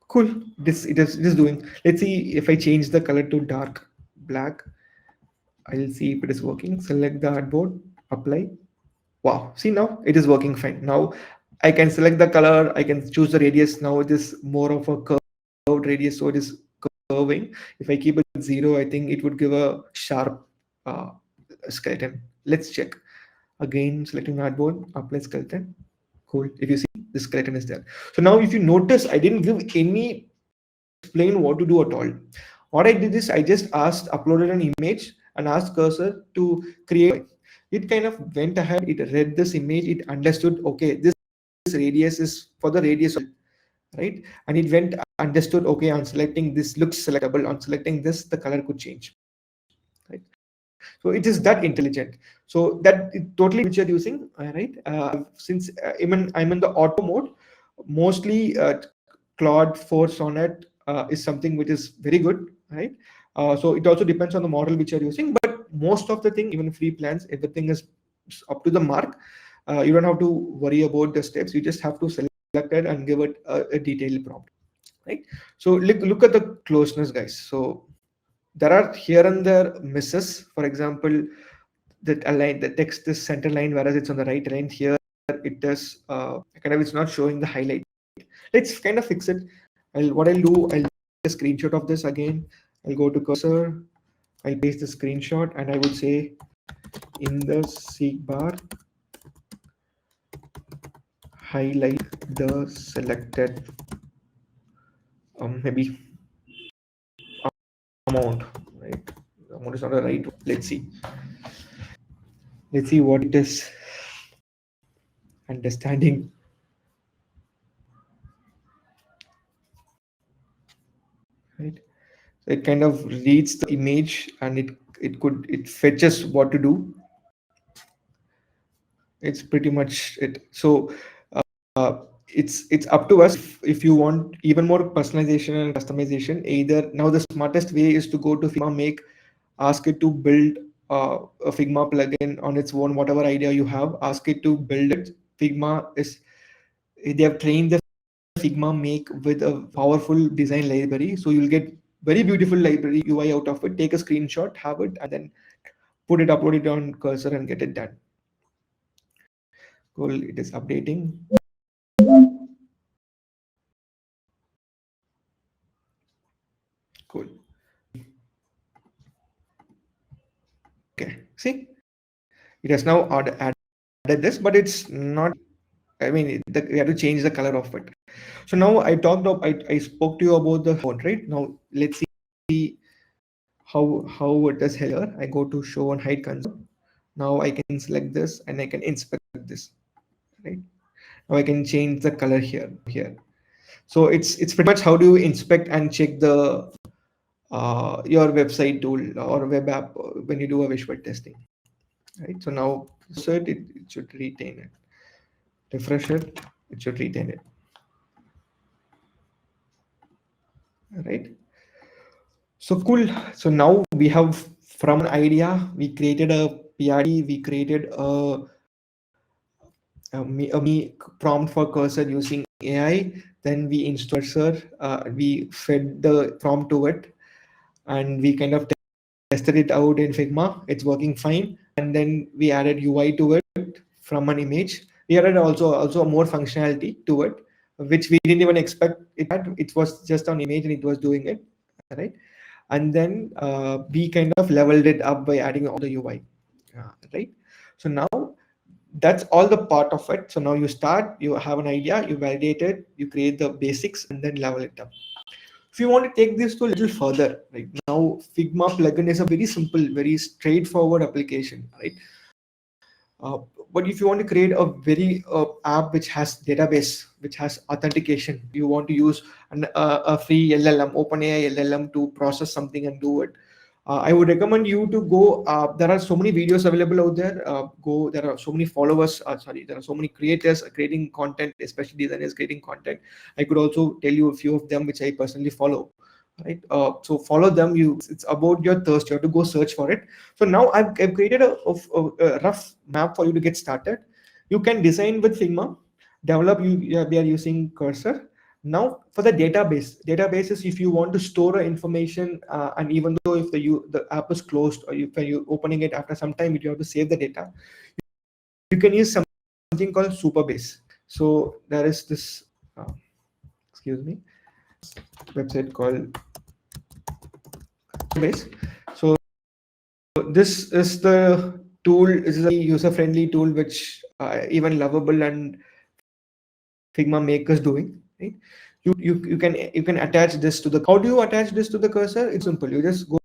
Cool. It is doing. Let's see if I change the color to dark black. I'll see if it is working. Select the artboard, apply. Wow. See now it is working fine. Now I can select the color. I can choose the radius. Now it is more of a curved radius, so it is curving. If I keep it 0, I think it would give a sharp uh, skeleton. Let's check. Again, selecting artboard, apply skeleton. Cool. If you see, the skeleton is there. So now if you notice, I didn't give any explain what to do at all. What I did is I just uploaded an image and asked cursor to create. It kind of went ahead, it read this image, it understood, okay, this radius is for the radius, right? And it went understood, okay, on selecting this looks selectable, on selecting this, the color could change, right? So it is that intelligent. So that it totally which you're using, right? Since I'm in the auto mode, mostly Claude 4 Sonnet is something which is very good, right? So it also depends on the model which you're using, but most of the thing, even free plans, everything is up to the mark. You don't have to worry about the steps. You just have to select it and give it a detailed prompt, right? So look at the closeness, guys. So there are here and there misses. For example, that align the text is center line, whereas it's on the right line. Here it is kind of it's not showing the highlight. Let's kind of fix it. What I'll do, I'll take a screenshot of this again. I'll go to cursor, I'll paste the screenshot, and I would say in the seek bar, highlight the selected maybe amount, right? The amount is not the right. Let's see what it is. Understanding. Right. So it kind of reads the image and it fetches what to do. It's pretty much it. So it's up to us if you want even more personalization and customization. Either now the smartest way is to go to Figma Make, ask it to build a Figma plugin on its own, whatever idea you have, ask it to build it. Figma is they have trained the Figma Make with a powerful design library, so you'll get very beautiful library UI out of it. Take a screenshot, have it, and then upload it on cursor and get it done. Cool, it is updating. Cool. Okay, see, it has now added this, but it's not. I mean, we have to change the color of it. So now I spoke to you about the font, right? Now let's see how it is here. I go to show and hide console. Now I can select this and I can inspect this, right? Now I can change the color here. So it's pretty much how do you inspect and check the your website tool or web app when you do a visual testing, right? So now it should retain it. Refresh it, it should retain it, right? So cool. So now we have from an idea, we created a PRD, we created a me prompt for cursor using AI. Then we installed cursor, we fed the prompt to it, and we kind of tested it out in Figma. It's working fine. And then we added UI to it from an image. We added also more functionality to it, which we didn't even expect it had. It was just an image and it was doing it, right? And then we kind of leveled it up by adding all the UI, right? So now that's all the part of it. So now you start, you have an idea, you validate it, you create the basics, and then level it up. If you want to take this to a little further, right now, Figma plugin is a very simple, very straightforward application, right? But if you want to create a very app which has database, which has authentication, you want to use a free LLM, OpenAI LLM to process something and do it. I would recommend you to go. There are so many videos available out there. Go. There are so many followers. There are so many creators creating content, especially designers creating content. I could also tell you a few of them which I personally follow. Right. So follow them. It's about your thirst. You have to go search for it. So now I've created a rough map for you to get started. You can design with Figma. Develop. We are using Cursor. Now for the databases, if you want to store information, and even though if the app is closed or when you're opening it after some time, you have to save the data. You can use something called Superbase. So there is this, excuse me, website called Superbase. So this is the tool. This is a user-friendly tool which even Lovable and Figma Make is doing. Right? You can attach this to the. How do you attach this to the cursor? It's simple. You just go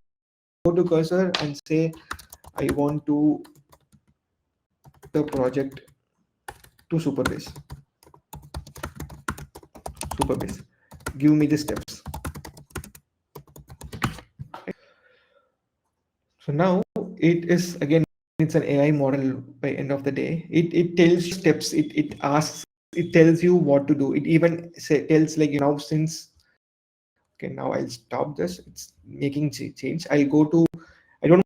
to cursor and say, I want to the project to Superbase. Give me the steps. So now it is again, it's an AI model by end of the day. It tells you steps, it asks, it tells you what to do. It even tells like, now since, okay, now I'll stop this. It's making change. I'll go to, I don't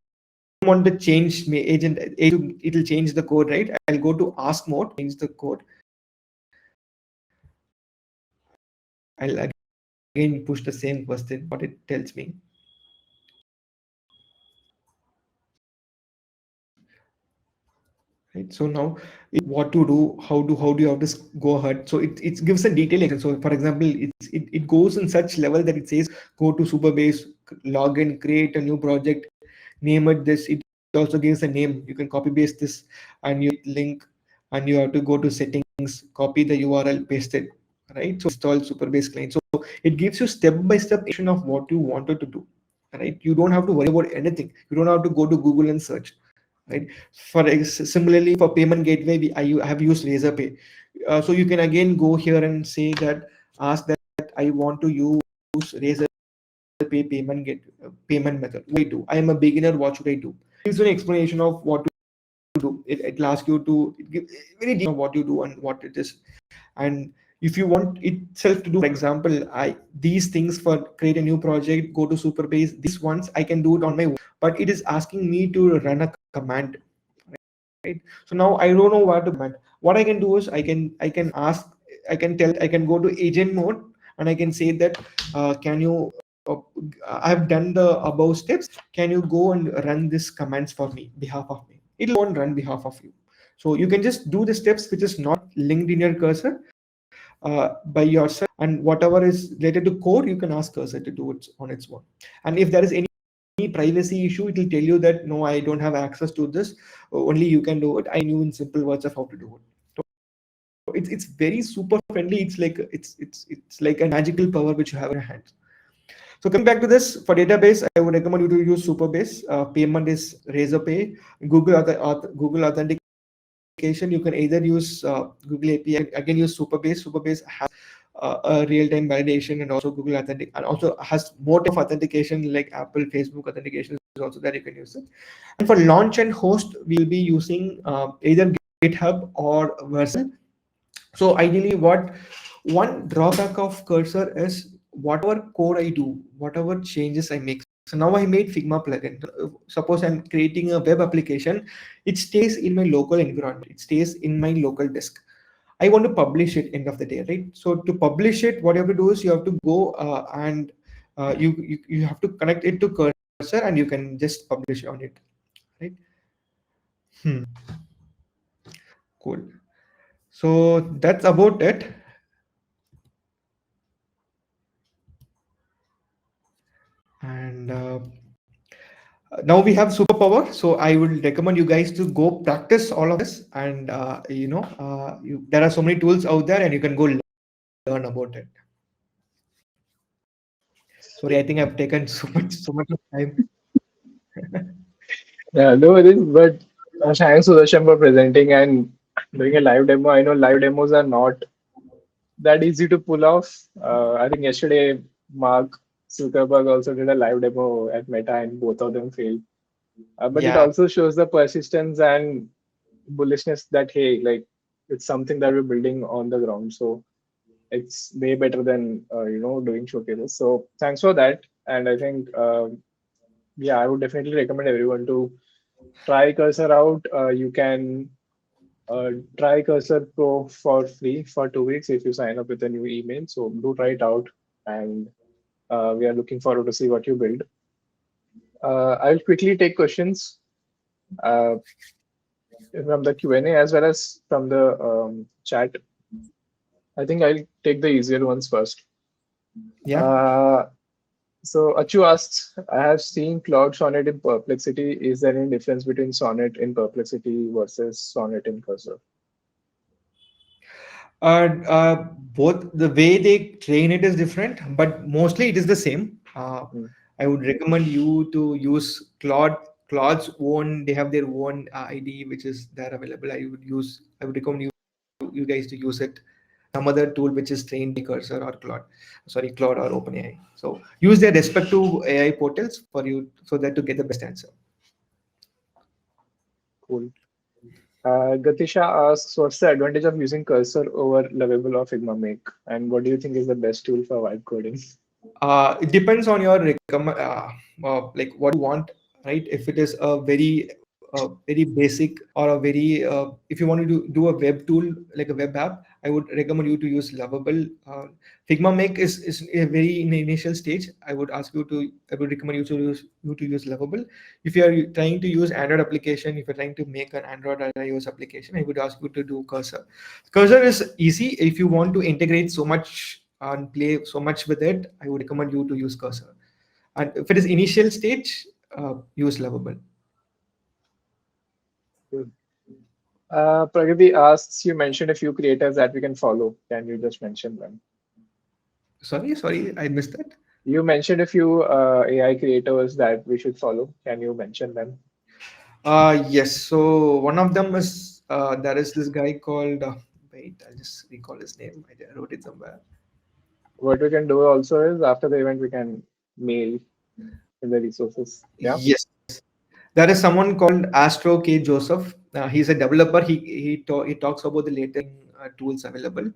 want to change my agent, it'll change the code, right? I'll go to ask mode, change the code. I'll again push the same question, what it tells me. Right, so now what to do, how do you have to go ahead. So it gives a detail. So for example, it goes in such level that it says go to Superbase, log in, create a new project, name it this. It also gives a name. You can copy paste this and you link, and you have to go to settings, copy the URL, paste it, right? So install Superbase client. So it gives you step by step of what you wanted to do, right? You don't have to worry about anything. You don't have to go to Google and search, right? Similarly for payment gateway, I have used Razorpay. So you can again go here and say that, ask that I want to use Razorpay payment method. What do I do? I am a beginner. What should I do? Gives you an explanation of what to do. It'll ask you to give very detail of what you do and what it is. And if you want itself to do, for example, these things for create a new project, go to Superbase. These ones I can do it on my own, but it is asking me to run a command. Right, so now I don't know what to command. What I can do is I can ask, I can tell, I can go to agent mode, and I can say that, can you uh, I've done the above steps, can you go and run this commands for me, behalf of me. It'll go and run behalf of you. So you can just do the steps which is not linked in your cursor by yourself, and whatever is related to code, you can ask cursor to do it on its own. And if there is any privacy issue, it will tell you that no, I don't have access to this, only you can do it. I knew in simple words of how to do it. So it's very super friendly. It's like a magical power which you have in your hands. So coming back to this, for database, I would recommend you to use Superbase. Payment is Razorpay. Google authentication, you can either use Google API, again use Superbase. Superbase has a real-time validation, and also Google Authentic, and also has more of authentication like Apple, Facebook authentication is also there. You can use it. And for launch and host, we'll be using either GitHub or Vercel. So ideally, what one drawback of Cursor is, whatever code I do, whatever changes I make. So now I made Figma plugin. Suppose I'm creating a web application, it stays in my local environment. It stays in my local disk. I want to publish it end of the day, right? So to publish it, what you have to do is you have to go and you have to connect it to Cursor, and you can just publish on it, right? Hmm. Cool. So that's about it. And now we have superpower. So I would recommend you guys to go practice all of this. And there are so many tools out there, and you can go learn about it. Sorry, I think I've taken so much of time. Yeah, no worries. But thanks Sudarshan for presenting and doing a live demo. I know live demos are not that easy to pull off. I think yesterday Mark Zuckerberg also did a live demo at Meta, and both of them failed. But it Yeah, also shows the persistence and bullishness that hey, like it's something that we're building on the ground. So it's way better than doing showcases. So thanks for that. And I think yeah, I would definitely recommend everyone to try Cursor out. You can try Cursor Pro for free for 2 weeks if you sign up with a new email. So do try it out, and we are looking forward to see what you build. I'll quickly take questions uh, from the Q&A as well as from the chat. I think I'll take the easier ones first. yeah. Uh, so Achu asks, I have seen Cloud Sonnet in Perplexity. Is there any difference between Sonnet in Perplexity versus Sonnet in Cursor? Both the way they train it is different, but mostly it is the same. Hmm. I would recommend you to use Claude. Claude's own, they have their own ID, which is there available. I would recommend you guys to use it. Some other tool which is trained by Cursor or Claude or OpenAI. So use their respective AI portals for you so that to get the best answer. Cool. Gatisha asks, what's the advantage of using Cursor over Lovable or Figma Make? And what do you think is the best tool for vibe coding? It depends on your like what you want, right? If it is a very basic or a very if you want to do a web tool like a web app, I would recommend you to use Lovable. Figma Make is a very in the initial stage. I would recommend you to use Lovable. If you are trying to use Android application, if you're trying to make an Android or iOS application, I would ask you to do Cursor. Cursor is easy. If you want to integrate so much and play so much with it, I would recommend you to use Cursor. And if it is initial stage, use Lovable. Cool. Pragati asks, you mentioned a few creators that we can follow. Can you just mention them? Sorry, I missed that. You mentioned a few AI creators that we should follow. Can you mention them? Yes. So one of them is there is this guy called. Wait, I'll just recall his name. I wrote it somewhere. What we can do also is after the event, we can mail in the resources. Yeah. Yes, there is someone called Astro K Joseph. He's a developer. He talks about the latest tools available.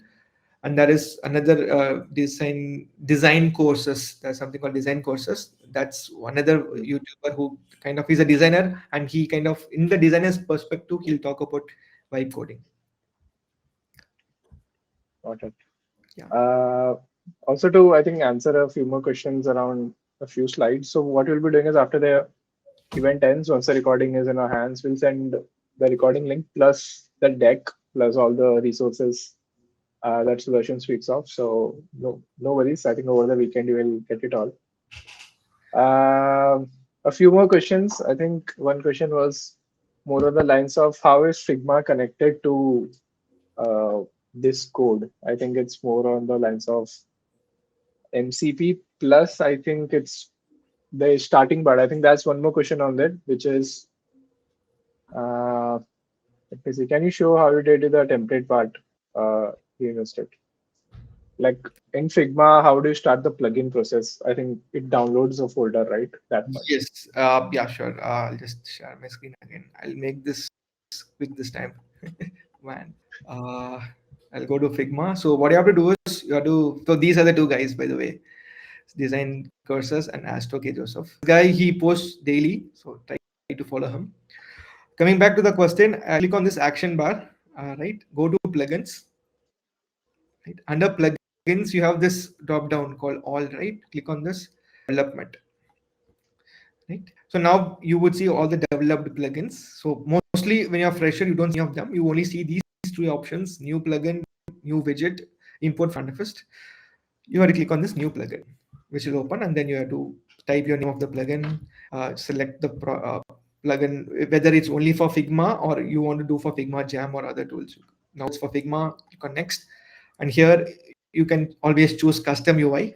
And there is another design courses. There's something called design courses. That's another Mm, YouTuber who kind of is a designer, and he kind of in the designer's perspective, he'll talk about vibe coding. got it. Yeah. Uh, Also to, I think, answer a few more questions around a few slides. So what we'll be doing is after the event ends, once the recording is in our hands, we'll send the recording link plus the deck plus all the resources that Sudarshan speaks of. So no worries. I think over the weekend you will get it all. A few more questions. I think one question was more on the lines of how is Figma connected to uh, this code? I think it's more on the lines of MCP plus. I think it's the starting part. I think that's one more question on that, which is uh, let me see. Can you show how you did the template part? You missed it. Like in Figma, how do you start the plugin process? I think it downloads a folder, right? That much. Yes. Yeah. Sure. I'll just share my screen again. I'll make this quick this time. Man. Uh, I'll go to Figma. So what you have to do is you have to. So these are the two guys, by the way. Design Curses and Astro K Joseph. This guy he posts daily, so try to follow him. Coming back to the question, click on this action bar. Right, go to plugins. Right, under plugins you have this drop down called all. Right, click on this development. Right, so now you would see all the developed plugins. So mostly when you're fresher, you don't see any of them. You only see these three options: new plugin, new widget, import front office. You have to click on this new plugin, which will open, and then you have to type your name of the plugin, select the plugin, whether it's only for Figma or you want to do for Figma Jam or other tools. Now it's for Figma, click on next, and here you can always choose custom UI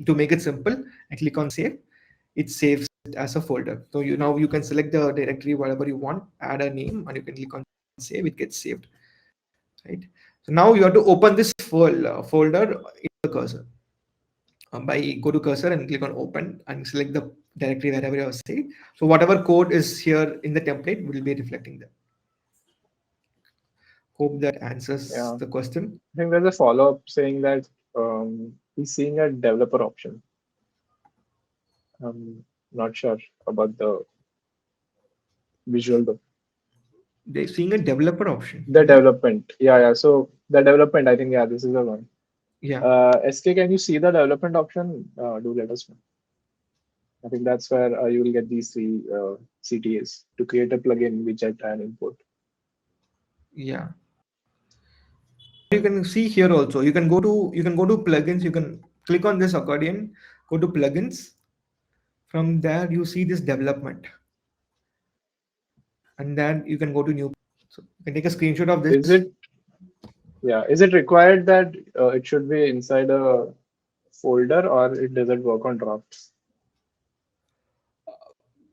to make it simple and click on save. It saves it as a folder. So you can select the directory whatever you want, add a name, and you can click on save. It gets saved, right? So now you have to open this folder in the cursor. By go to cursor and click on open and select the directory wherever you have saved. So whatever code is here in the template will be reflecting there. Hope that answers Yeah. the question. I think there's a follow-up saying that he's seeing a developer option. I'm not sure about the visual though. They're seeing a developer option. The Really? development. Yeah, yeah. So the development, I think, yeah, this is the one. Yeah. SK, can you see the development option? Do let us know. I think that's where you will get these three CTAs to create a plugin, widget, and import. Yeah. You can see here also. You can go to plugins. You can click on this accordion. Go to plugins. From there you see this development, and then you can go to new. So you can take a screenshot of this. Is it? Yeah. Is it required that it should be inside a folder, or it doesn't work on drafts?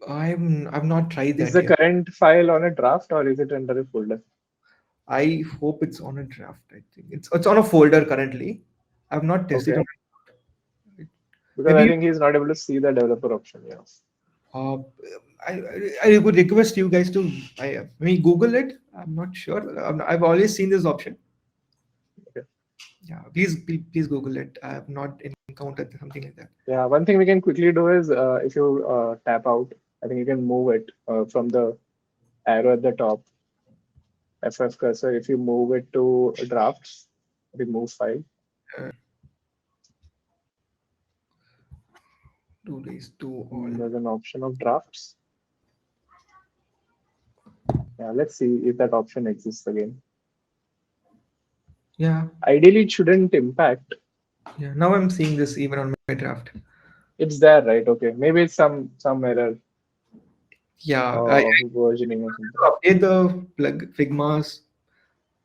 I've not tried Is that the yet. current file on a draft, or is it under a folder? I hope it's on a draft. I think it's on a folder currently. I've not tested Okay. on it. Because I Maybe think he's not able to see the developer option. Yes. uh, I would request you guys to maybe Google it. I'm not sure. I've always seen this option. Okay. Yeah, please Google it. I have not encountered something like that. Yeah. One thing we can quickly do is if you tap out, I think you can move it from the arrow at the top, FF cursor. If you move it to drafts, remove file, Uh, 2 days to all. there's an option of drafts. Yeah. Let's see if that option exists again. Yeah, Ideally, it shouldn't impact. yeah. Now I'm seeing this even on my draft. It's there, right? Okay. Maybe it's some error Yeah, of versioning or something. update the plug Figma's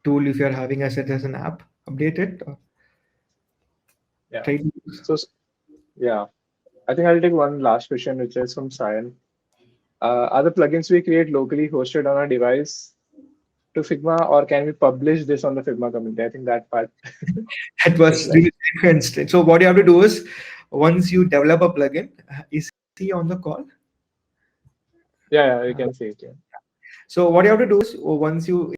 tool if you're having as an app. Update it. Or Yeah. try to use. So yeah, I think I'll take one last question, which is from Sayan. Are the plugins we create locally hosted on our device to Figma, or can we publish this on the Figma community? I think that part That is was like, really constrained. So what you have to do is once you develop a plugin, is he on the call? yeah, you Uh, can say it. Yeah. so what you have to do is once you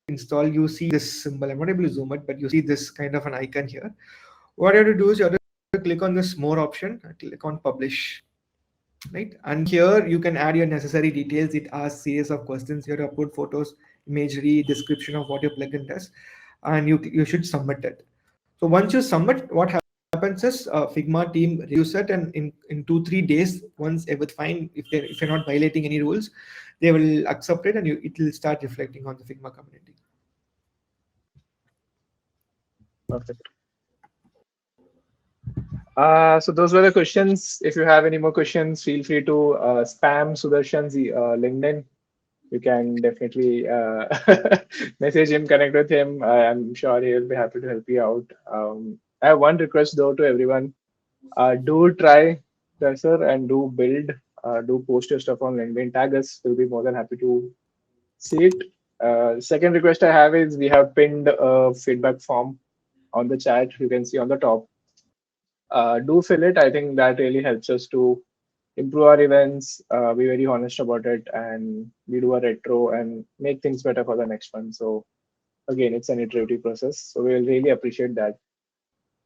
install, you see this symbol. I'm not able to zoom it, but you see this kind of an icon here. What you have to do is you have to click on this more option, click on publish, right? And here you can add your necessary details. It asks series of questions here to upload photos, imagery, description of what your plugin does, and you should submit it. So once you submit, what happens is Figma team reviews it, and in 2-3 days, once everything fine, if you're not violating any rules, they will accept it, and it will start reflecting on the Figma community. Perfect. So those were the questions. If you have any more questions, feel free to spam Sudarshan's LinkedIn. You can definitely message him, connect with him. I'm sure he'll be happy to help you out. I have one request though to everyone. Do try Cursor and do build, do post your stuff on LinkedIn. Tag us. We'll be more than happy to see it. Second request I have is we have pinned a feedback form on the chat. You can see on the top. Do fill it. I think that really helps us to improve our events, be very honest about it, and we do a retro and make things better for the next one. So again, it's an iterative process. So we'll really appreciate that.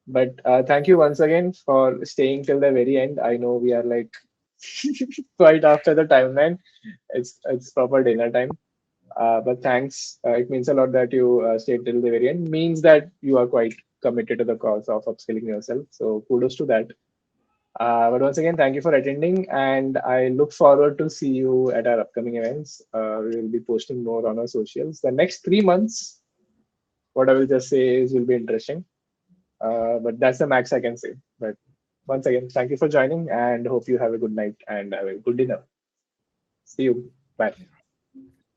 But thank you once again for staying till the very end. I know we are like quite after the timeline. It's proper dinner time. But thanks. It means a lot that you stayed till the very end. Means that you are quite committed to the cause of upskilling yourself. So kudos to that. But once again, thank you for attending, and I look forward to see you at our upcoming events. We will be posting more on our socials. The next 3 months, what I will just say is will be interesting. But that's the max I can say. But once again, thank you for joining, and hope you have a good night and have a good dinner. See you. Bye.